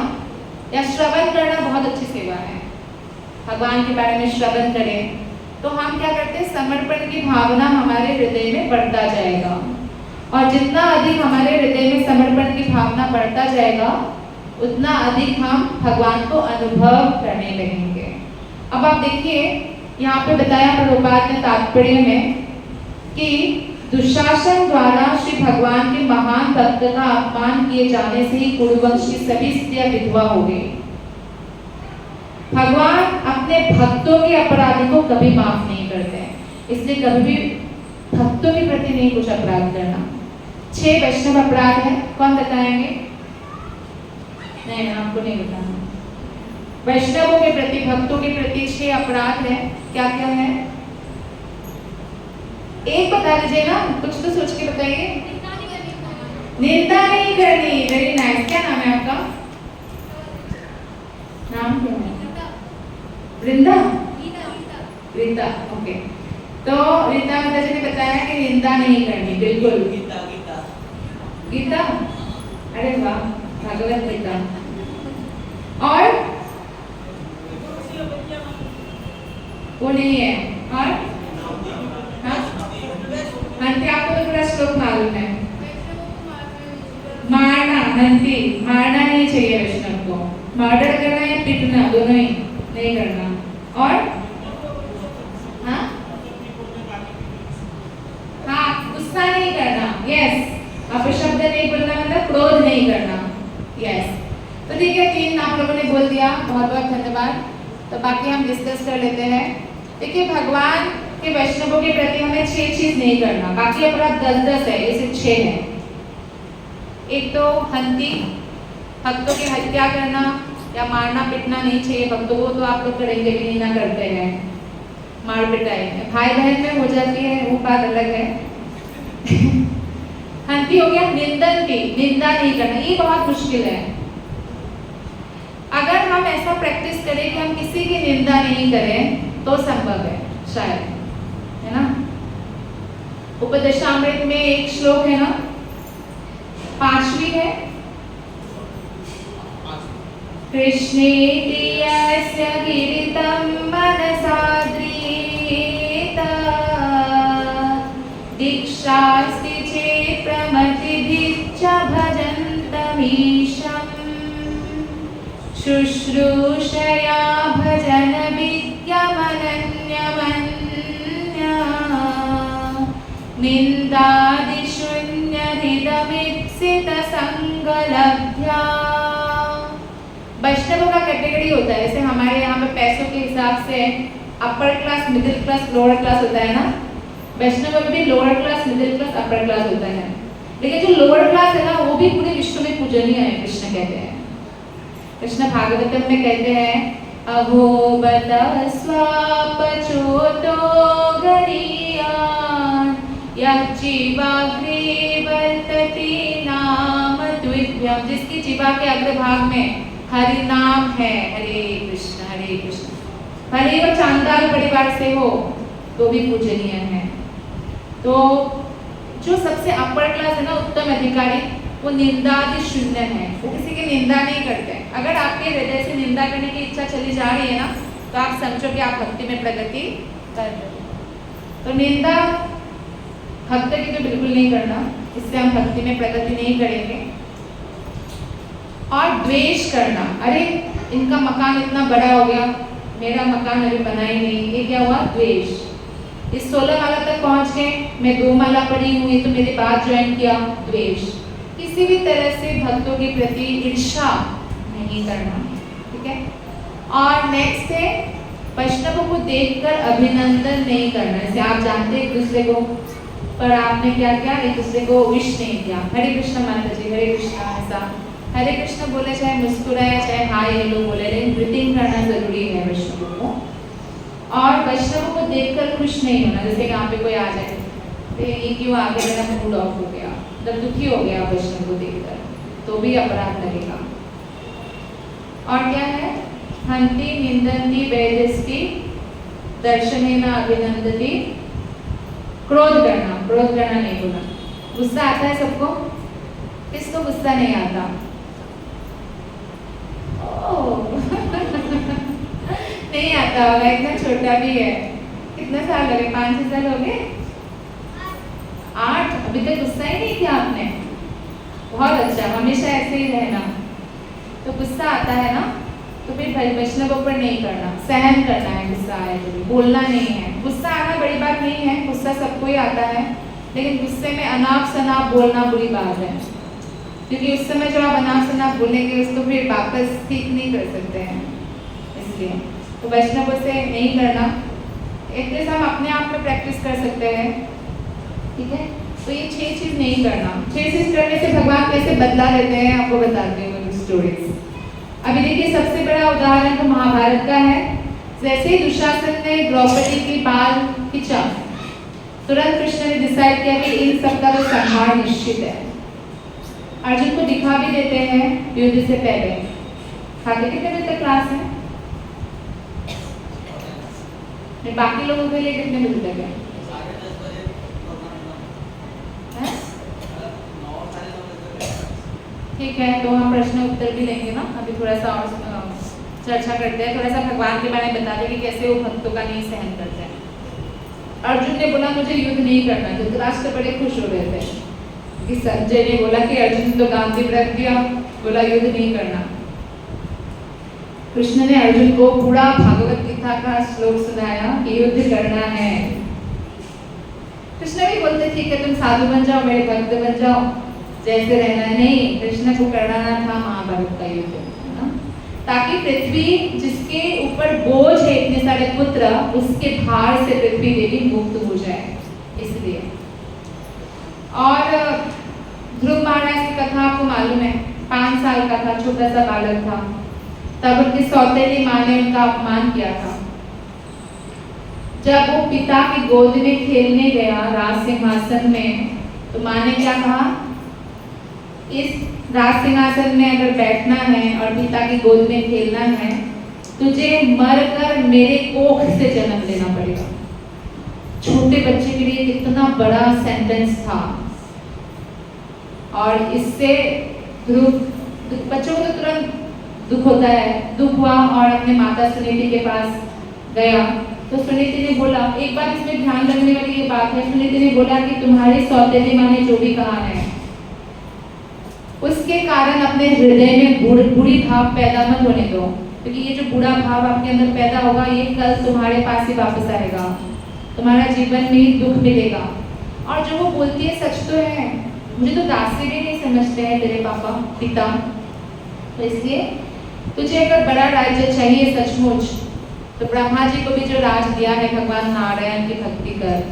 या श्रवण करना बहुत अच्छी सेवा है, भगवान के बारे में श्रवण करें, तो हम क्या करते हैं, समर्पण की भावना हमारे हृदय में बढ़ता जाएगा। और जितना अधिक हमारे हृदय में समर्पण की भावना बढ़ता जाएगा उतना अधिक हम भगवान को अनुभव करने लगेंगे। अब आप देखिए, यहाँ पे बताया प्रभुपाद ने तात्पर्य में कि दुशासन द्वारा श्री भगवान के महान भक्त का अपमान किए जाने से ही कुरुवंश की सभी स्त्रियां विधवा हो गई। भगवान अपने भक्तों के अपराध को कभी माफ नहीं करते हैं, इसलिए कभी भी भक्तों के प्रति नहीं कुछ अपराध करना। 6 वैष्णव अपराध है, कौन बताएंगे? नहीं, आपको नहीं बताना। वैष्णवों के प्रति, भक्तों के प्रति 6 अपराध है। क्या क्या है? एक बता दीजिए ना, कुछ तो सोच के बताइए। निंदा नहीं करनी। Very nice. क्या नाम है आपका? नाम क्या है? वृंदा? रीता। ओके, तो रीता माता जी ने बताया कि निंदा नहीं करनी। बिल्कुल, गीता। अरे वाह, भागवत गीता। और वो नहीं है। और हंती, आपको तो पूरा श्लोक मालूम है। मारना, हंती मारना नहीं चाहिए वैष्णव को। मर्डर करना या पीटना, दोनों ही नहीं करना। और हाँ, गुस्सा नहीं करना। यस, अपशब्द नहीं बोलना, मतलब क्रोध नहीं करना। यस, तो ठीक है, 3 आप लोगों ने बोल दिया, बहुत बहुत धन्यवाद। तो बाकी हम डिस्कस कर लेते हैं। देखिए, भगवान के वैष्णवों के प्रति हमें 6 चीज नहीं करना, बाकी अपराध 10 है, ये सिर्फ 6 है। एक तो हंती, भक्तों की हत्या करना या मारना पीटना नहीं चाहिए भक्तों को, तो आप लोग करेंगे भी नहीं, ना करते हैं, मार पिटाई। भाई बहन में हो जाती है, वो बात अलग है। हंती हो गया। निंदन की, निंदा नहीं करना, ये बहुत मुश्किल है। अगर हम ऐसा प्रैक्टिस करें कि हम किसी की निंदा नहीं करें तो संभव है शायद, है ना। उपदेशामृत में एक श्लोक है ना, 5वीं है, कृष्णेति यस्य गिरितं मनसा गृहीता दीक्षास्ति चेत् प्रमतिभिश्च भजन्तमीशम् शुश्रूषया भजन विद्यमनन्यमन्या निन्दादिशून्यहृदमीप्सितसंगलब्ध्या। वैष्णवों का कैटेगरी होता है, जैसे हमारे यहाँ पे पैसों के हिसाब से upper class, middle class, lower class होता है ना। वैष्णव में भी lower class, middle class, upper class होता है। लेकिन जो लोअर क्लास है ना, वो भी पूरे विश्व में पूजनीय है, कृष्ण कहते हैं। कृष्ण भागवतम में कहते हैं, अहो बत स्वापचोतो गरीयान् यः जीवाग्रे वर्तते नाम द्विभ्यम्। जिसकी जीवा के अग्रभाग में हरि नाम है, हरे कृष्ण हरे कृष्ण। भले वो चांदाल परिवार से हो, तो भी पूजनीय है। तो जो सबसे अपर क्लास है ना, उत्तम अधिकारी, वो निंदा आदि शून्य है, वो किसी की निंदा नहीं करते। अगर आपके हृदय से निंदा करने की इच्छा चली जा रही है ना, तो आप समझो कि आप भक्ति में प्रगति कर रहे हो। तो निंदा भक्त की तो बिल्कुल नहीं करना, इससे हम भक्ति में प्रगति नहीं करेंगे। और द्वेष करना, अरे इनका मकान इतना बड़ा हो गया, मेरा मकान अभी बना ही नहीं, ये क्या हुआ? द्वेष। इस 16 माला तक पहुंच गए, मैं 2 माला पढ़ी हूँ, ये तो मेरी बात ज्वाइन किया, द्वेष। किसी भी तरह से भक्तों के प्रति ईर्ष्या नहीं करना, ठीक है। और नेक्स्ट है वैष्णवों को देखकर अभिनंदन नहीं करना। जैसे आप जानते हैं एक दूसरे को, पर आपने क्या किया? एक दूसरे को विश नहीं किया, हरे कृष्ण माता जी, हरे कृष्ण, ऐसा हरे कृष्ण बोले, चाहे मुस्कुराया, चाहे हाय हेलो बोले, लेकिन ग्रीटिंग करना जरूरी है वैष्णवों को। और वैष्णवों को देखकर खुश नहीं होना। जैसे यहाँ पे कोई आ जाए तो ये क्यों आ गया, मेरा मूड ऑफ हो गया, जब दुखी हो गया वैष्णव को देखकर, तो भी अपराध लगेगा। और क्या है? हंति निंदन्ति वैदस्ति दर्शनेन अभिनंदति। क्रोध करना नहीं बोला। गुस्सा आता है सबको? किसको गुस्सा नहीं आता? नहीं आता होगा, इतना छोटा भी है। कितने साल हो गए? 5-6 साल हो गए? 8? अभी तक गुस्सा ही नहीं किया आपने? बहुत अच्छा, हमेशा ऐसे ही रहना। तो गुस्सा आता है ना, तो फिर वैष्णवों पर नहीं करना, सहन करना है। गुस्सा आए तो भी बोलना नहीं है। गुस्सा आना बड़ी बात नहीं है, गुस्सा सबको ही आता है, लेकिन गुस्से में अनाप शनाप बोलना बुरी बात है, क्योंकि उस समय जो आप अनाप शनाप बोलेंगे उसको फिर वापस ठीक नहीं कर सकते हैं। इसलिए तो वैष्णवों से नहीं करना। एटलीस्ट हम अपने आप में प्रैक्टिस कर सकते हैं, ठीक है। तो ये 6 चीज़ नहीं करना। 6 चीज़ करने से भगवान कैसे बदला लेते हैं आपको बताती हूँ स्टोरीज। अभी देखिए, सबसे बड़ा उदाहरण तो महाभारत का है। जैसे ही दुशासन ने द्रौपदी की बाल खींचा, तुरंत कृष्ण ने डिसाइड किया कि इन सब का तो संहार निश्चित है। अर्जुन को दिखा भी देते हैं युद्ध से पहले। खाते कितने बजे तक क्लास है? बाकी लोगों के लिए कितने बजे तक है? ठीक है, तो हम प्रश्न उत्तर भी लेंगे ना। अभी थोड़ा सा और चर्चा करते हैं, थोड़ा सा भगवान के बारे में बताते हैं कि कैसे वो भक्तों का नहीं सहन करते हैं। अर्जुन ने बोला मुझे युद्ध नहीं करना, धृतराष्ट्र बड़े खुश हो रहे थे कि संजय ने बोला कि अर्जुन तो गांधी रख दिया, बोला युद्ध नहीं करना। कृष्ण ने अर्जुन को पूरा भागवत गीता का श्लोक सुनाया कि युद्ध करना है। कृष्ण भी बोलते ठीक है, तुम साधु बन जाओ, मेरे भक्त बन जाओ, जैसे रहना है। नहीं, कृष्ण को करना था महाभारत का युद्ध, है ना, ताकि पृथ्वी जिसके ऊपर बोझ है इतने सारे पुत्र, उसके भार से पृथ्वी देवी मुक्त हो जाए, इसलिए। और ध्रुव महाराज की कथा आपको मालूम है। 5 साल का था, छोटा सा बालक था, तब उनकी सौतेली माँ ने उनका अपमान किया था। जब वो पिता की गोद में खेलने गया राज सिंहासन में, तो माँ ने क्या कहा? इस राज सिंहासन में अगर बैठना है और पिता की गोद में खेलना है, तुझे मरकर मेरे कोख से जन्म लेना पड़ेगा। छोटे बच्चे के लिए कितना बड़ा सेंटेंस था। और इससे बच्चों को तो तुरंत दुख होता है। दुख हुआ और अपने माता सुनीति के पास गया, तो सुनीति ने बोला, एक बात इसमें ध्यान रखने वाली ये बात है, सुनीति ने बोला कि तुम्हारी सौतेली माँ ने जो भी कहा है उसके कारण अपने हृदय में बुरी भाव पैदा मत होने दो, क्योंकि ये जो बुरा भाव आपके अंदर पैदा होगा ये कल तुम्हारे पास ही वापस आएगा, तुम्हारा जीवन में ही दुख मिलेगा। और जो वो बोलती है सच तो है, मुझे तो दासी भी नहीं समझते हैं तेरे पापा पिता, तो इसलिए तुझे अगर बड़ा राज्य चाहिए सचमुच, तो ब्रह्मा जी को भी जो राज दिया है भगवान नारायण की भक्ति कर।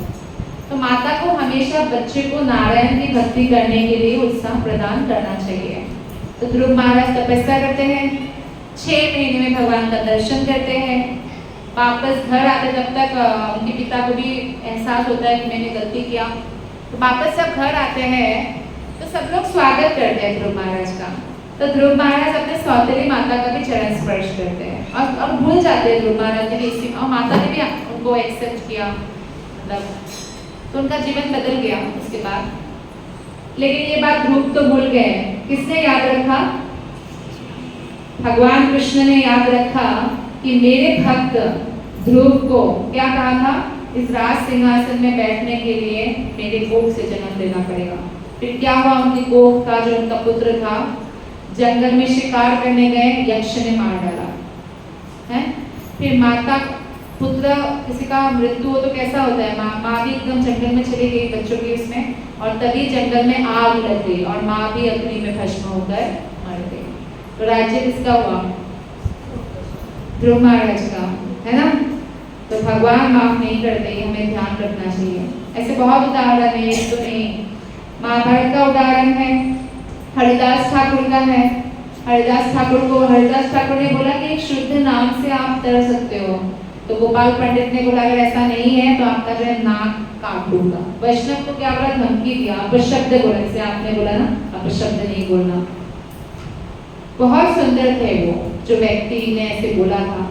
तो माता को हमेशा बच्चे को नारायण की भक्ति करने के लिए उत्साह प्रदान करना चाहिए। तो ध्रुव महाराज तपस्या करते हैं, 6 महीने में भगवान का दर्शन करते हैं, वापस घर आते तब तक उनके पिता को भी एहसास होता है कि मैंने गलती किया। तो वापस जब घर आते हैं तो सब लोग स्वागत करते हैं ध्रुव महाराज का। तो ध्रुव महाराज अपने सौतेली माता का भी चरण स्पर्श करते हैं और भूल जाते हैं ध्रुव महाराज ने भी, और माता ने भी उनको एक्सेप्ट किया। मतलब, तो उनका जीवन बदल गया उसके बाद। लेकिन ये बात ध्रुव तो भूल गए। किसने याद रखा? भगवान कृष्ण ने याद रखा कि मेरे भक्त ध्रुव को क्या कहा था, इस राज सिंहासन में बैठने के लिए मेरे कोख से जन्म लेना पड़ेगा। फिर क्या हुआ, उनकी कोख का जो उनका पुत्र था जंगल में शिकार करने गए, यक्ष ने मार डाला है। फिर माता पुत्र किसी का मृत्यु हो तो कैसा होता है, माँ भी एकदम जंगल में चली गई बच्चों के इसमें, और तभी जंगल में आग लग गई और माँ भी अग्नि में भस्म होकर मर गई। तो राज्य किसका हुआ? ध्रुव महाराज का, है ना। तो भगवान माफ नहीं करते, हमें ध्यान रखना चाहिए। ऐसे बहुत उदाहरण है, एक तो नहीं। महाभारत का उदाहरण है, हरिदास ठाकुर का है। हरिदास ठाकुर ने बोला कि एक शुद्ध नाम से आप तर सकते हो। तो गोपाल पंडित ने बोला अगर ऐसा नहीं है तो आपका जो है नाक काट दूंगा। वैष्णव को क्या बोला, धमकी दिया, अपशब्द बोला, जैसे आपने बोला ना अपशब्द नहीं बोलना। बहुत सुंदर थे वो जो व्यक्ति ने ऐसे बोला था।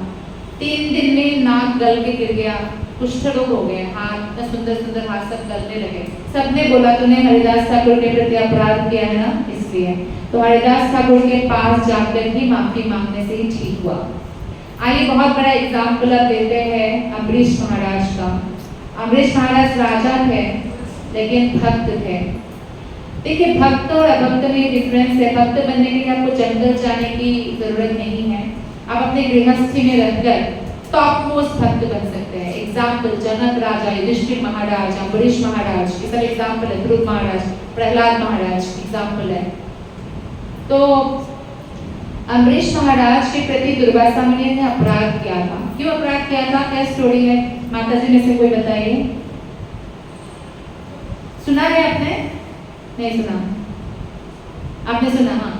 3 दिन में नाक गल के गिर गया, कुष्ठ रोग हो गए, हाथ इतना सुंदर सुंदर हाथ सब गलने लगे। सबने बोला तूने हरिदास ठाकुर के प्रति अपराध किया है ना, इसलिए। तो हरिदास ठाकुर के पास जाकर ही माफी मांगने से ही ठीक हुआ। आइए बहुत बड़ा एग्जाम्पल अब देते हैं अम्बरीश महाराज का। अम्बरीश महाराज राजा थे लेकिन भक्त थे। देखिए भक्त और अभक्त में डिफरेंस है। भक्त बनने के लिए आपको जंगल जाने की जरूरत नहीं है, आप अपने गृहस्थी में रहकर टॉप मोस्ट भक्त बन सकते हैं। एग्जाम्पल जनक राजा, युधिष्ठिर महाराज, अम्बरीश महाराज, ये सब एग्जाम्पल है। ध्रुव महाराज, प्रहलाद महाराज एग्जाम्पल है। तो अम्बरीश महाराज के प्रति दुर्वासा मुनि ने अपराध किया था। क्यों अपराध किया था, क्या स्टोरी है, माता जी में से कोई बताइए। सुना है आपने? नहीं सुना? आपने सुना? हाँ।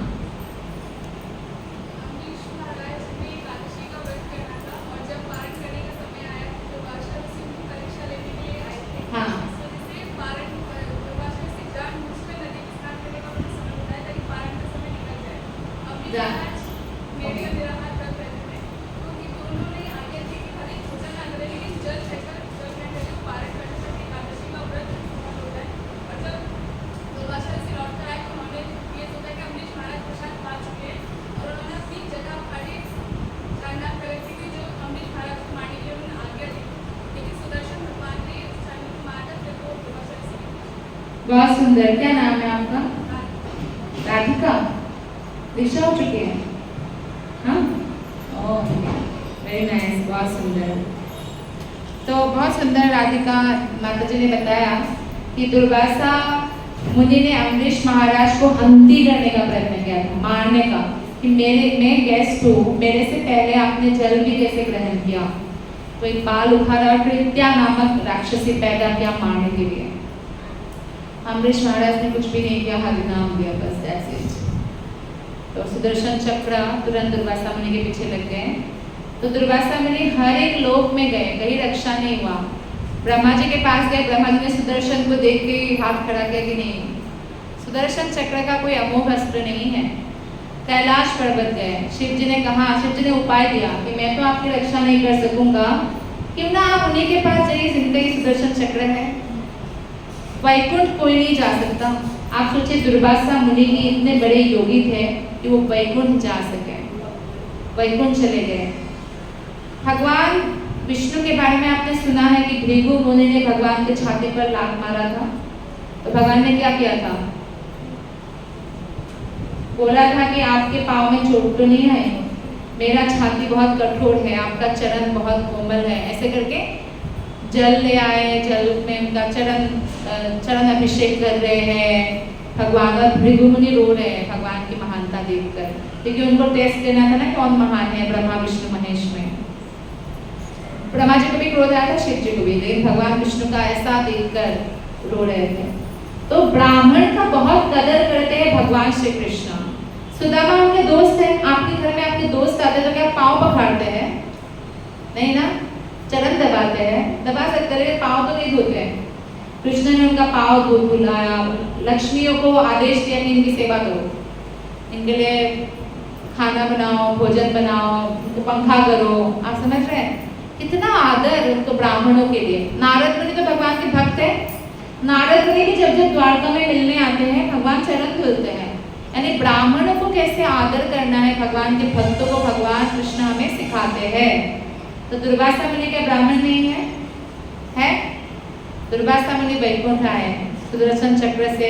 बहुत सुंदर। क्या नाम है आपका? राधिका। दीक्षा हो चुकी है? हाँ, ओह वेरी नाइस, बहुत सुंदर। तो बहुत सुंदर राधिका माता जी ने बताया कि दुर्वासा मुनि ने अम्बरीश महाराज को हंती करने का प्रयत्न किया था, मारने का, कि मैं गेस्ट हूँ, मेरे से पहले आपने जल भी कैसे ग्रहण किया। तो एक बाल उखाड़ा और कृत्या नामक राक्षसी पैदा किया मारने के लिए। अम्बरीश महाराज ने कुछ भी नहीं किया, हरि नाम दिया बस, ऐसे। तो सुदर्शन चक्र तुरंत दुर्वासा मुनि के पीछे लग गए। तो दुर्वासा मुनि हर एक लोक में गए, कहीं रक्षा नहीं हुआ। ब्रह्मा जी के पास गए, ब्रह्मा जी ने सुदर्शन को देख के हाथ खड़ा किया कि नहीं, सुदर्शन चक्र का कोई अमोघ अस्त्र नहीं है। कैलाश पर्वत गए, शिव जी ने कहा, शिव जी ने उपाय दिया कि मैं तो आपकी रक्षा नहीं कर सकूंगा, क्यों ना आप उन्हीं के पास जाइए जिनका ही सुदर्शन चक्र है। वैकुंठ कोई नहीं जा सकता। आप सोचिए दुर्वासा मुनि ही इतने बड़े योगी थे कि वो वैकुंठ जा सके, वैकुंठ चले गए। भगवान विष्णु के बारे में आपने सुना है कि भृगु मुनि ने भगवान के छाती पर लात मारा था। तो भगवान ने क्या किया था, बोला था कि आपके पाँव में चोट तो नहीं है, मेरा छाती बहुत कठोर है, आपका चरण बहुत कोमल है। ऐसे करके जल ले आए, जल में उनका चरण अभिषेक कर रहे हैं भगवान, और भृगु मुनि रो रहे हैं भगवान की महानता देखकर, क्योंकि उनको टेस्ट देना था ना कौन महान है ब्रह्मा विष्णु महेश में। ब्रह्मा जी को भी क्रोध आया था, शिव जी को भी, लेकिन भगवान विष्णु का ऐसा देखकर रो रहे थे। तो ब्राह्मण का बहुत कदर करते हैं भगवान श्री कृष्ण। सुदामा उनके दोस्त हैं। आपके घर में आपके दोस्त आते तो क्या पाँव पखाड़ते हैं? नहीं ना, चरण दबाते हैं, दबा सकते हैं, पाँव तो नहीं धोते हैं। कृष्ण ने उनका पाँव धुलाया, लक्ष्मियों को आदेश दिया कि इनकी सेवा करो, इनके लिए खाना बनाओ, भोजन बनाओ, उनको पंखा करो। आप समझ रहे हैं? कितना आदर उनको ब्राह्मणों के लिए। नारद मुनि तो भगवान के भक्त है। नारद मुनि भी जब जब द्वारका में मिलने आते हैं भगवान चरण धुलते हैं। यानी ब्राह्मणों को कैसे आदर करना है, भगवान के भक्तों को भगवान कृष्ण हमें सिखाते हैं। तो दुर्वासा मुनि क्या ब्राह्मण नहीं है? है। दुर्वासा मुनि वैकुंठ आए, सुदर्शन चक्र से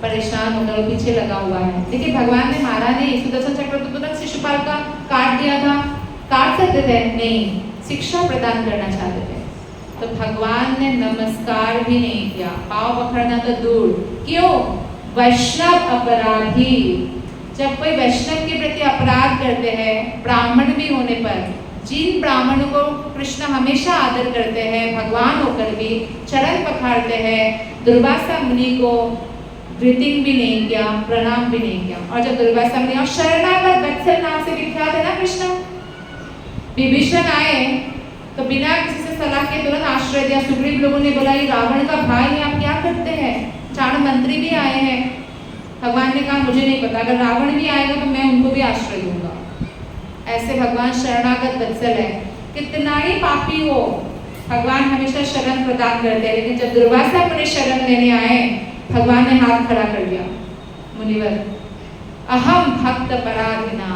परेशान होकर वो पीछे लगा हुआ है, लेकिन भगवान ने मारा नहीं। सुदर्शन चक्र तो तुरंत शिशुपाल का काट दिया था। काट सकते थे? नहीं, शिक्षा प्रदान करना चाहते थे। तो भगवान ने नमस्कार भी नहीं किया, पाँव पकड़ना तो दूर। क्यों? वैष्णव अपराधी। जब कोई वैष्णव के प्रति अपराध करते हैं, ब्राह्मण भी होने पर, जिन ब्राह्मणों को कृष्ण हमेशा आदर करते हैं, भगवान होकर भी चरण पखाड़ते हैं, दुर्वासा मुनि को ग्रीटिंग भी नहीं किया, प्रणाम भी नहीं किया। और जब दुर्वासा मुनि और शरणागत वत्सल नाम से विख्यात है ना कृष्ण, विभीषण आए तो बिना किसी से सलाह के तुरंत आश्रय दिया। सुग्रीव लोगों ने बोला ये रावण का भाई है, आप क्या करते हैं? चाण मंत्री भी आए हैं। भगवान ने कहा मुझे नहीं पता, अगर रावण भी आएगा तो मैं उनको भी आश्रय दूंगा। ऐसे भगवान शरणागत वत्सल है। कितना ही पापी हो, भगवान हमेशा शरण प्रदान करते हैं। लेकिन जब दुर्वासा मुनि शरण लेने आए, भगवान ने हाथ खड़ा कर दिया। मुनिवर, अहम भक्त पराधीना,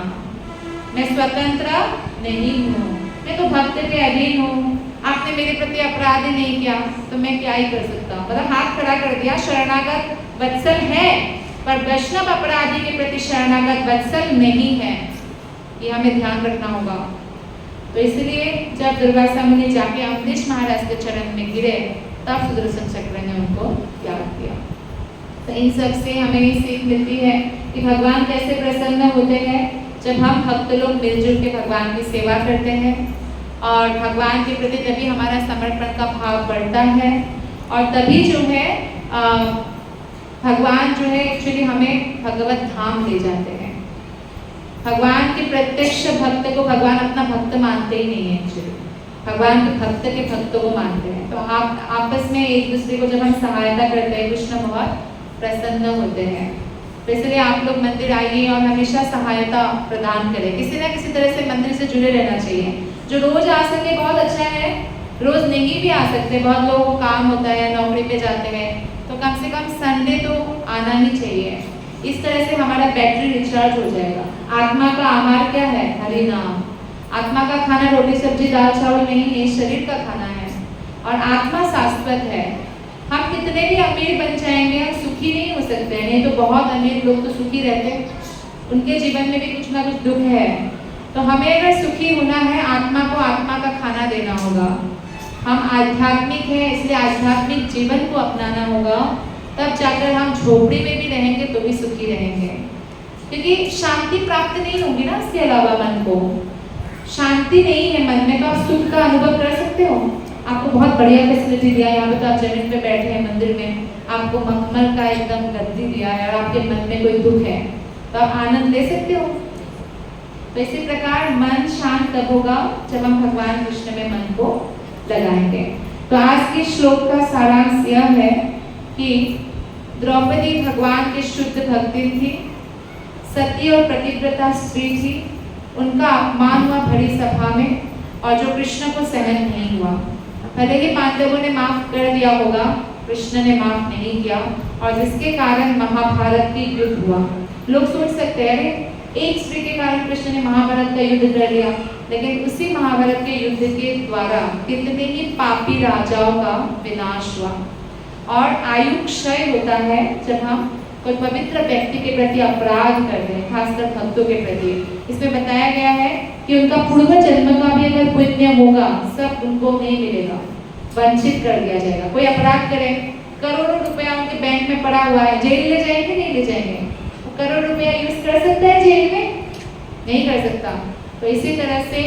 मैं स्वतंत्र नहीं हूँ, मैं तो भक्त के अधीन हूँ। आपने मेरे प्रति अपराध ही नहीं किया तो मैं क्या ही कर सकता हूँ। मतलब हाथ खड़ा कर दिया। शरणागत वत्सल है, पर वैष्णव अपराधी के प्रति शरणागत वत्सल नहीं है, ये हमें ध्यान रखना होगा। तो इसलिए जब दुर्वासा मुनि जाके अम्बरीश महाराज के चरण में गिरे, तब सुदर्शन चक्र ने उनको त्याग किया। तो इन सब से हमें ये सीख मिलती है कि भगवान कैसे प्रसन्न होते हैं जब हम भक्त लोग मिलजुल के भगवान की सेवा करते हैं, और भगवान के प्रति तभी हमारा समर्पण का भाव बढ़ता है, और तभी जो है भगवान जो है एक्चुअली हमें भगवत धाम ले जाते हैं। भगवान के प्रत्यक्ष भक्त को भगवान अपना भक्त मानते ही नहीं है, एक्चुअली भगवान के भक्त के भक्तों को मानते हैं। तो आप आपस में एक दूसरे को जब हम सहायता करते हैं, कृष्ण बहुत प्रसन्न होते हैं। तो इसलिए आप लोग मंदिर आइए और हमेशा सहायता प्रदान करें। किसी ना किसी तरह से मंदिर से जुड़े रहना चाहिए। जो रोज आ सके बहुत अच्छा है, रोज नहीं भी आ सकते, बहुत लोगों को काम होता है, नौकरी पे जाते हैं, तो कम से कम संडे तो आना ही चाहिए। इस तरह से हमारा बैटरी रिचार्ज हो जाएगा। आत्मा का आहार क्या है? हरि नाम। आत्मा का खाना रोटी सब्जी दाल चावल नहीं है, शरीर का खाना है, और आत्मा शाश्वत है। हम कितने भी अमीर बन जाएंगे, हम सुखी नहीं हो सकते। नहीं तो बहुत अमीर लोग तो सुखी रहते हैं, उनके जीवन में भी कुछ ना कुछ दुख है। तो हमें अगर सुखी होना है, आत्मा को आत्मा का खाना देना होगा। हम आध्यात्मिक हैं, इसलिए आध्यात्मिक जीवन को अपनाना होगा, तब जाकर हम झोपड़ी में भी रहेंगे तो भी सुखी रहेंगे। क्योंकि शांति प्राप्त नहीं होगी ना, इसके अलावा मन को शांति नहीं है मन में, तो आप सुख का अनुभव कर सकते हो। आपको बहुत बढ़िया फैसिलिटी दिया है, यहाँ पे तो आप जमीन पे बैठे हैं मंदिर में, आपको मखमल का एकदम गद्दी दिया है, और आपके मन में कोई दुख है तो आप आनंद ले सकते हो। तो इसी प्रकार मन शांत तब होगा जब हम भगवान कृष्ण में मन को लगाएंगे। तो आज के श्लोक का सारांश यह है कि द्रौपदी भगवान की शुद्ध भक्ति थी, सती और प्रतिव्रता स्त्री थी। उनका अपमान हुआ भरी सभा में, और जो कृष्ण को सहन नहीं हुआ। भले ही पांडवों ने माफ कर दिया होगा, कृष्ण ने माफ नहीं किया, और जिसके कारण महाभारत की युद्ध हुआ। लोग सोच सकते हैं एक स्त्री के कारण कृष्ण ने महाभारत का युद्ध कर लिया, लेकिन उसी महाभारत के युद्ध के द्वारा कितने ही पापी राजाओं का विनाश हुआ। और आयु क्षय होता है जब हम कोई पवित्र व्यक्ति के प्रति अपराध करते हैं, खासकर भक्तों के प्रति। इसमें बताया गया है कि उनका पूर्व जन्म का भी अगर पुण्य होगा, सब उनको नहीं मिलेगा, वंचित कर दिया जाएगा। कोई अपराध करे, करोड़ों रुपया उनके बैंक में पड़ा हुआ है, जेल ले जाएंगे? नहीं ले जाएंगे। वो करोड़ रुपया यूज कर सकता है जेल में? नहीं कर सकता। तो इसी तरह से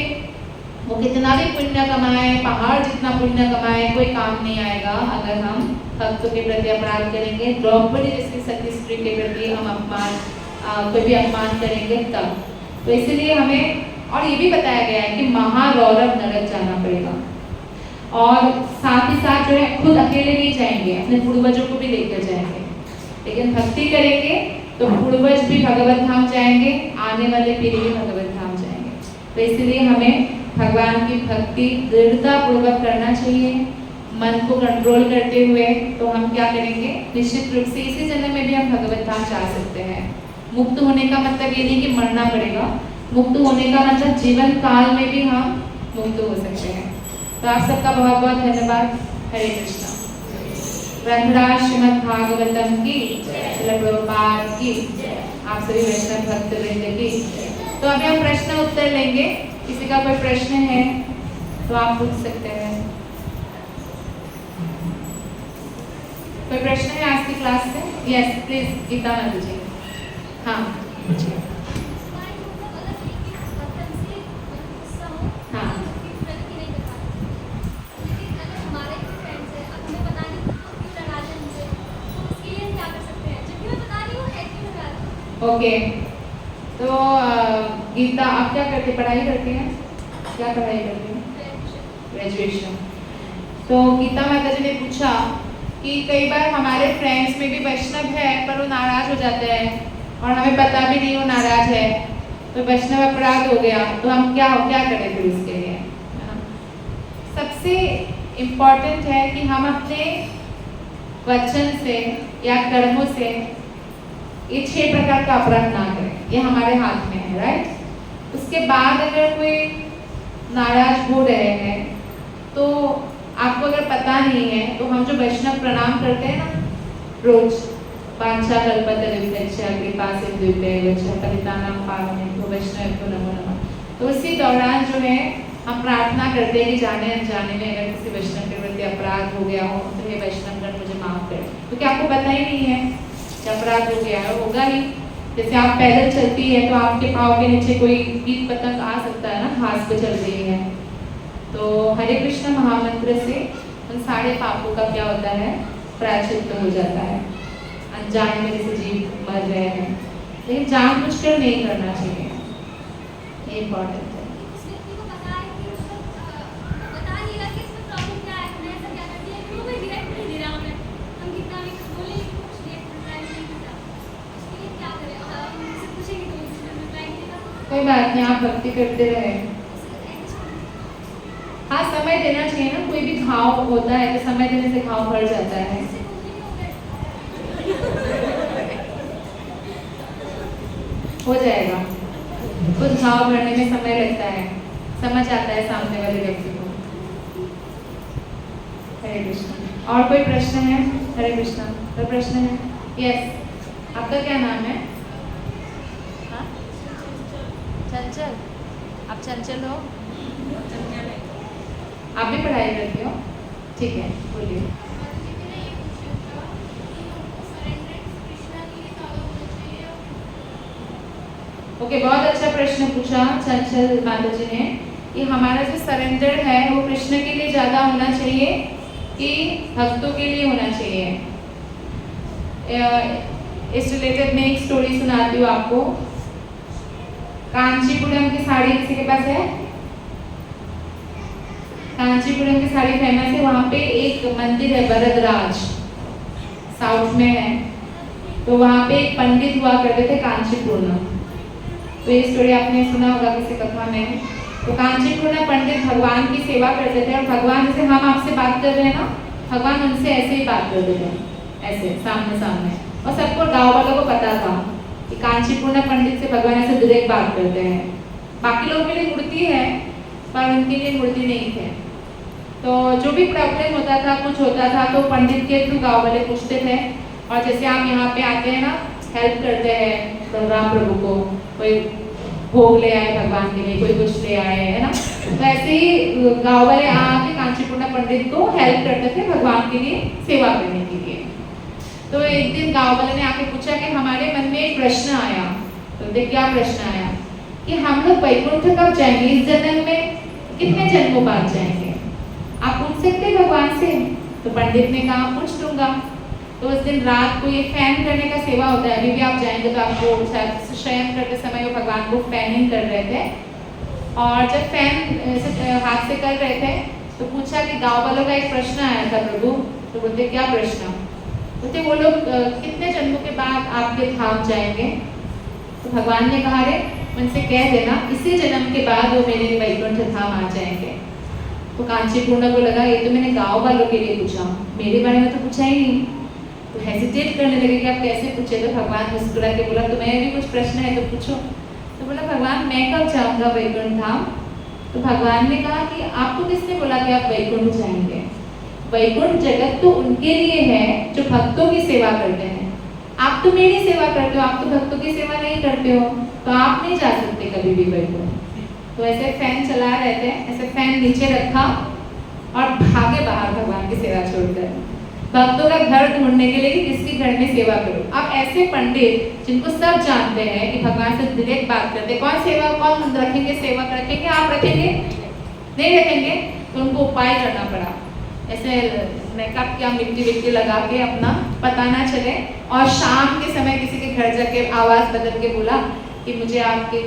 वो कितना भी पुण्य कमाए, पहाड़ जितना पुण्य कमाए, कोई काम नहीं आएगा अगर हम भक्तों के प्रति अपराध करेंगे। द्रौपदी जैसी सती स्त्री के प्रति हम कोई भी अपमान करेंगे तब। तो इसलिए हमें, और ये भी बताया गया है कि महारौरव नरक जाना पड़ेगा, और साथ ही साथ जो है खुद अकेले नहीं जाएंगे, अपने पूर्वजों को भी लेकर जाएंगे। लेकिन भक्ति करेंगे तो पूर्वज भी भगवत धाम जाएंगे, आने वाले पीढ़ी भी भगवत धाम जाएंगे। तो इसलिए हमें भगवान की भक्ति दृढ़ता पूर्वक करना चाहिए, मन को कंट्रोल करते हुए। तो हम क्या करेंगे, निश्चित रूप से इसी जन्म में भी हम भगवत धाम जा सकते हैं। मुक्त होने का मतलब ये नहीं कि मरना पड़ेगा, मुक्त होने का मतलब जीवन काल में भी हम मुक्त हो सकते हैं। तो आप सबका बहुत बहुत धन्यवाद। हरे कृष्णा। ग्रंथराज श्रीमद् भागवतम की, श्रील प्रभुपाद की, आप सभी वैष्णव भक्त वृंद की। तो अभी हम प्रश्न उत्तर लेंगे। किसी का कोई प्रश्न है तो आप पूछ सकते हैं। कोई प्रश्न है आज की क्लास से? यस प्लीज, गीता माता जी। हाँ हाँ ओके। तो गीता आप क्या करते, पढ़ाई करते हैं? क्या पढ़ाई करते हैं? ग्रेजुएशन। तो गीता माता जी ने पूछा कि कई बार हमारे फ्रेंड्स में भी वैष्णव है पर वो नाराज हो जाते हैं और हमें पता भी नहीं वो नाराज है, तो वैष्णव अपराध हो गया, तो हम क्या करें फिर उसके लिए? सबसे इम्पोर्टेंट है कि हम अपने वचन से या कर्मों से ये 6 प्रकार का अपराध ना करें, ये हमारे हाथ में है, राइट। उसके बाद अगर कोई नाराज हो रहे हैं तो आपको अगर पता नहीं है तो हम जो वैष्णव प्रणाम करते हैं ना रोज, वांछा कल्पतरुभ्यश्च कृपा सिन्धुभ्यैव च पतितानां पावनेभ्यो वैष्णवेभ्यो नमो नमः। तो उसी दौरान जो है हम प्रार्थना करते हैं कि जाने अनजाने में अगर किसी वैष्णव के प्रति अपराध हो गया हो तो हे वैष्णवगण मुझे माफ करें, क्योंकि आपको पता ही नहीं है कि अपराध हो गया है, होगा ही। जैसे आप पैदल चलती है तो आपके पाँव के नीचे कोई कीट पतंग आ सकता है ना, घास पे चल रही है। तो हरे कृष्ण महामंत्र से उन सारे पापों का क्या होता है, प्रायश्चित हो जाता है। अनजाने में जैसे जीव मर रहे हैं, लेकिन जानबूझकर नहीं करना चाहिए, ये इम्पोर्टेंट है। कोई बात नहीं, आप भक्ति करते रहे। हाँ, समय देना चाहिए ना, कोई भी घाव होता है तो समय देने से घाव भर जाता है। हो जाएगा, कुछ घाव भरने में समय लगता है, समझ आता है सामने वाले व्यक्ति को। हरे कृष्ण। और कोई प्रश्न है? हरे कृष्ण। कोई प्रश्न है? यस, आपका क्या नाम है? हाँ, चंचल। आप चंचल हो? आप भी पढ़ाई करते हो? ठीक है, बोलिए। ओके, बहुत अच्छा प्रश्न पूछा चंचल माता जी ने कि हमारा जो सरेंडर है वो कृष्ण के लिए ज़्यादा होना चाहिए कि भक्तों के लिए होना चाहिए। इस रिलेटेड मैं एक स्टोरी सुनाती हूँ आपको। कांचीपुरम की साड़ी किसी के पास है? कांचीपुरम की साड़ी फेमस है। वहाँ पे एक मंदिर है वरदराज, साउथ में है। तो वहाँ पे एक पंडित हुआ करते थे कांचीपुरम। तो ये स्टोरी आपने सुना होगा किसी कथा में। तो कांचीपुरम पंडित भगवान की सेवा करते थे और भगवान जैसे हम आपसे बात कर रहे हैं ना, भगवान उनसे ऐसे ही बात करते थे, ऐसे सामने सामने। और सबको गाँव वालों को पता था कि कांचीपुरम पंडित से भगवान ऐसे डायरेक्ट बात करते हैं। बाकी लोगों के लिए मूर्ति है पर उनके लिए मूर्ति नहीं थे। तो जो भी प्रॉब्लम होता था, कुछ होता था, तो पंडित के थ्रू गाँव वाले पूछते थे। और जैसे आप यहाँ पे आते हैं ना, हेल्प करते हैं बलराम प्रभु को, कोई भोग ले आए भगवान के लिए, कोई कुछ ले आए, है ना। तो ऐसे ही गाँव वाले आके कांचीपुरम पंडित को हेल्प करते थे भगवान के लिए, सेवा करने के लिए। तो एक दिन गाँव वाले ने आके पूछा कि हमारे मन में एक प्रश्न आया। तो देख क्या प्रश्न आया कि हम लोग वैकुंठ कब जाएंगे, इस जन्म में कितने जन्मों बाद जाएंगे, आप पूछ सकते भगवान से। तो पंडित ने कहा पूछ लूंगा। तो उस दिन रात को ये फैन करने का सेवा होता है, अभी भी आप जाएंगे तो आपको शयन करते समय वो भगवान को फैनिंग कर रहे थे। और जब फैन हाथ से कर रहे थे तो पूछा कि गाँव वालों का एक प्रश्न आया था प्रभु। तो बोलते क्या प्रश्न? बोलते वो लोग कितने जन्मों के बाद आपके धाम जाएंगे। तो भगवान ने कहा रे उनसे कह देना इसी जन्म के बाद वो मेरे वैकुंठ धाम आ जाएंगे। तो कांचीपूर्णा को लगा ये तो मैंने गांव वालों के लिए पूछा, मेरे बारे में तो पूछा ही नहीं। तो हेजिटेट करने लगे कि आप कैसे पूछे। तो भगवान मुस्कुरा के बोला तुम्हें भी कुछ प्रश्न है तो पूछो। तो बोला भगवान मैं कब जाऊँगा वैकुंठ धाम। तो भगवान ने कहा कि आपको किसने बोला कि आप वैकुंठ जाएंगे। वैकुंठ जगत तो उनके लिए है जो भक्तों की सेवा करते हैं। आप तो मेरी सेवा करते हो, आप तो भक्तों की सेवा नहीं करते हो, तो आप नहीं जा सकते कभी भी वैकुंठ। तो ऐसे फैन चला रहे थे, ऐसे फैन नीचे रखा और भागे बाहर भगवान की सेवा छोड़कर भक्तों का घर ढूंढने के लिए कि किसके घर में सेवा करो। अब ऐसे पंडित जिनको सब जानते हैं कि भगवान से डायरेक्ट बात करते, कौन सेवा कौन रखेंगे, सेवक रखेंगे, आप रखेंगे नहीं रखेंगे, तो उनको उपाय करना पड़ा। ऐसे मेकअप किया, मिट्टी विट्टी लगा के अपना पता ना चले, और शाम के समय किसी के घर जाके आवाज़ बदल के बोला कि मुझे आपके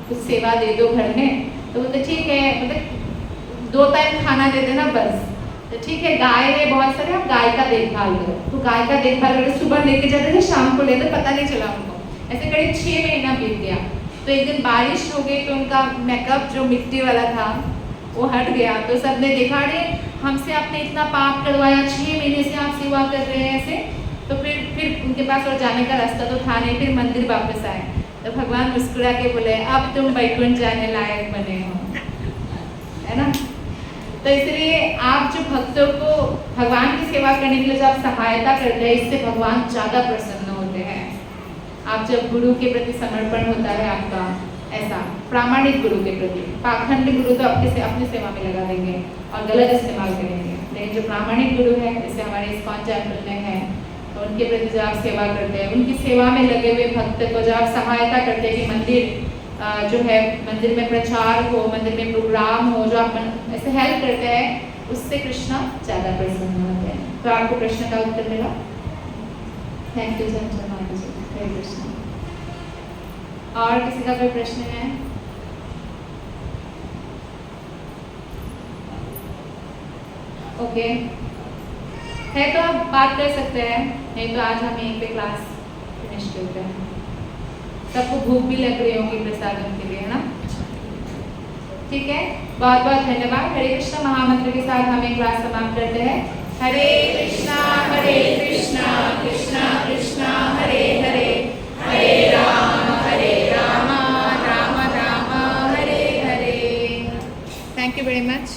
कुछ सेवा दे दो घर में। तो बोलते ठीक है, मतलब 2 टाइम खाना दे देना बस। तो ठीक है, गाय है बहुत सारे, आप गाय का देखभाल करो। तो गाय का देखभाल करके सुबह लेके जाते थे, शाम को लेते, पता नहीं चला उनको। ऐसे करीब 6 महीना बीत गया। तो एक दिन बारिश हो गई तो उनका मेकअप जो मिट्टी वाला था वो हट गया। तो सबने देखा अरे हमसे आपने इतना पाप करवाया, 6 महीने से आप सेवा कर रहे हैं ऐसे। तो फिर उनके पास और जाने का रास्ता तो था नहीं, फिर मंदिर वापस आए। तो भगवान मुस्कुरा के बोले अब तुम वैकुंठ जाने लायक बने हो, है ना। तो इसलिए आप जो भक्तों को भगवान की सेवा करने के लिए जो आप सहायता करते हैं, इससे भगवान ज़्यादा प्रसन्न होते हैं। आप जब गुरु के प्रति समर्पण होता है आपका, ऐसा प्रामाणिक गुरु के प्रति, पाखंड गुरु तो अपनी सेवा में लगा देंगे और गलत इस्तेमाल करेंगे। लेकिन जो प्रामाणिक गुरु है, जैसे हमारे इस्कॉन टेम्पल में है, तो उनके प्रति जो आप सेवा करते हैं, उनकी सेवा में लगे हुए भक्त को जो आप सहायता करते हैं कि मंदिर जो है मंदिर में प्रचार हो, मंदिर में प्रोग्राम हो, जो आप ऐसे हेल्प करते हैं, उससे कृष्णा ज़्यादा प्रसन्न होते हैं। तो आपको प्रश्न का उत्तर मिला। थैंक यू संजना जी, हरे कृष्ण। और किसी का कोई प्रश्न है? ओके है तो आप बात कर सकते हैं, नहीं तो आज हम यहीं पे क्लास फिनिश करते हैं। सबको भूख भी लग रही होगी प्रसादम के लिए, है ना। ठीक है, बहुत बहुत धन्यवाद। हरे कृष्णा महामंत्र के साथ हम एक क्लास समाप्त करते हैं। हरे कृष्णा कृष्णा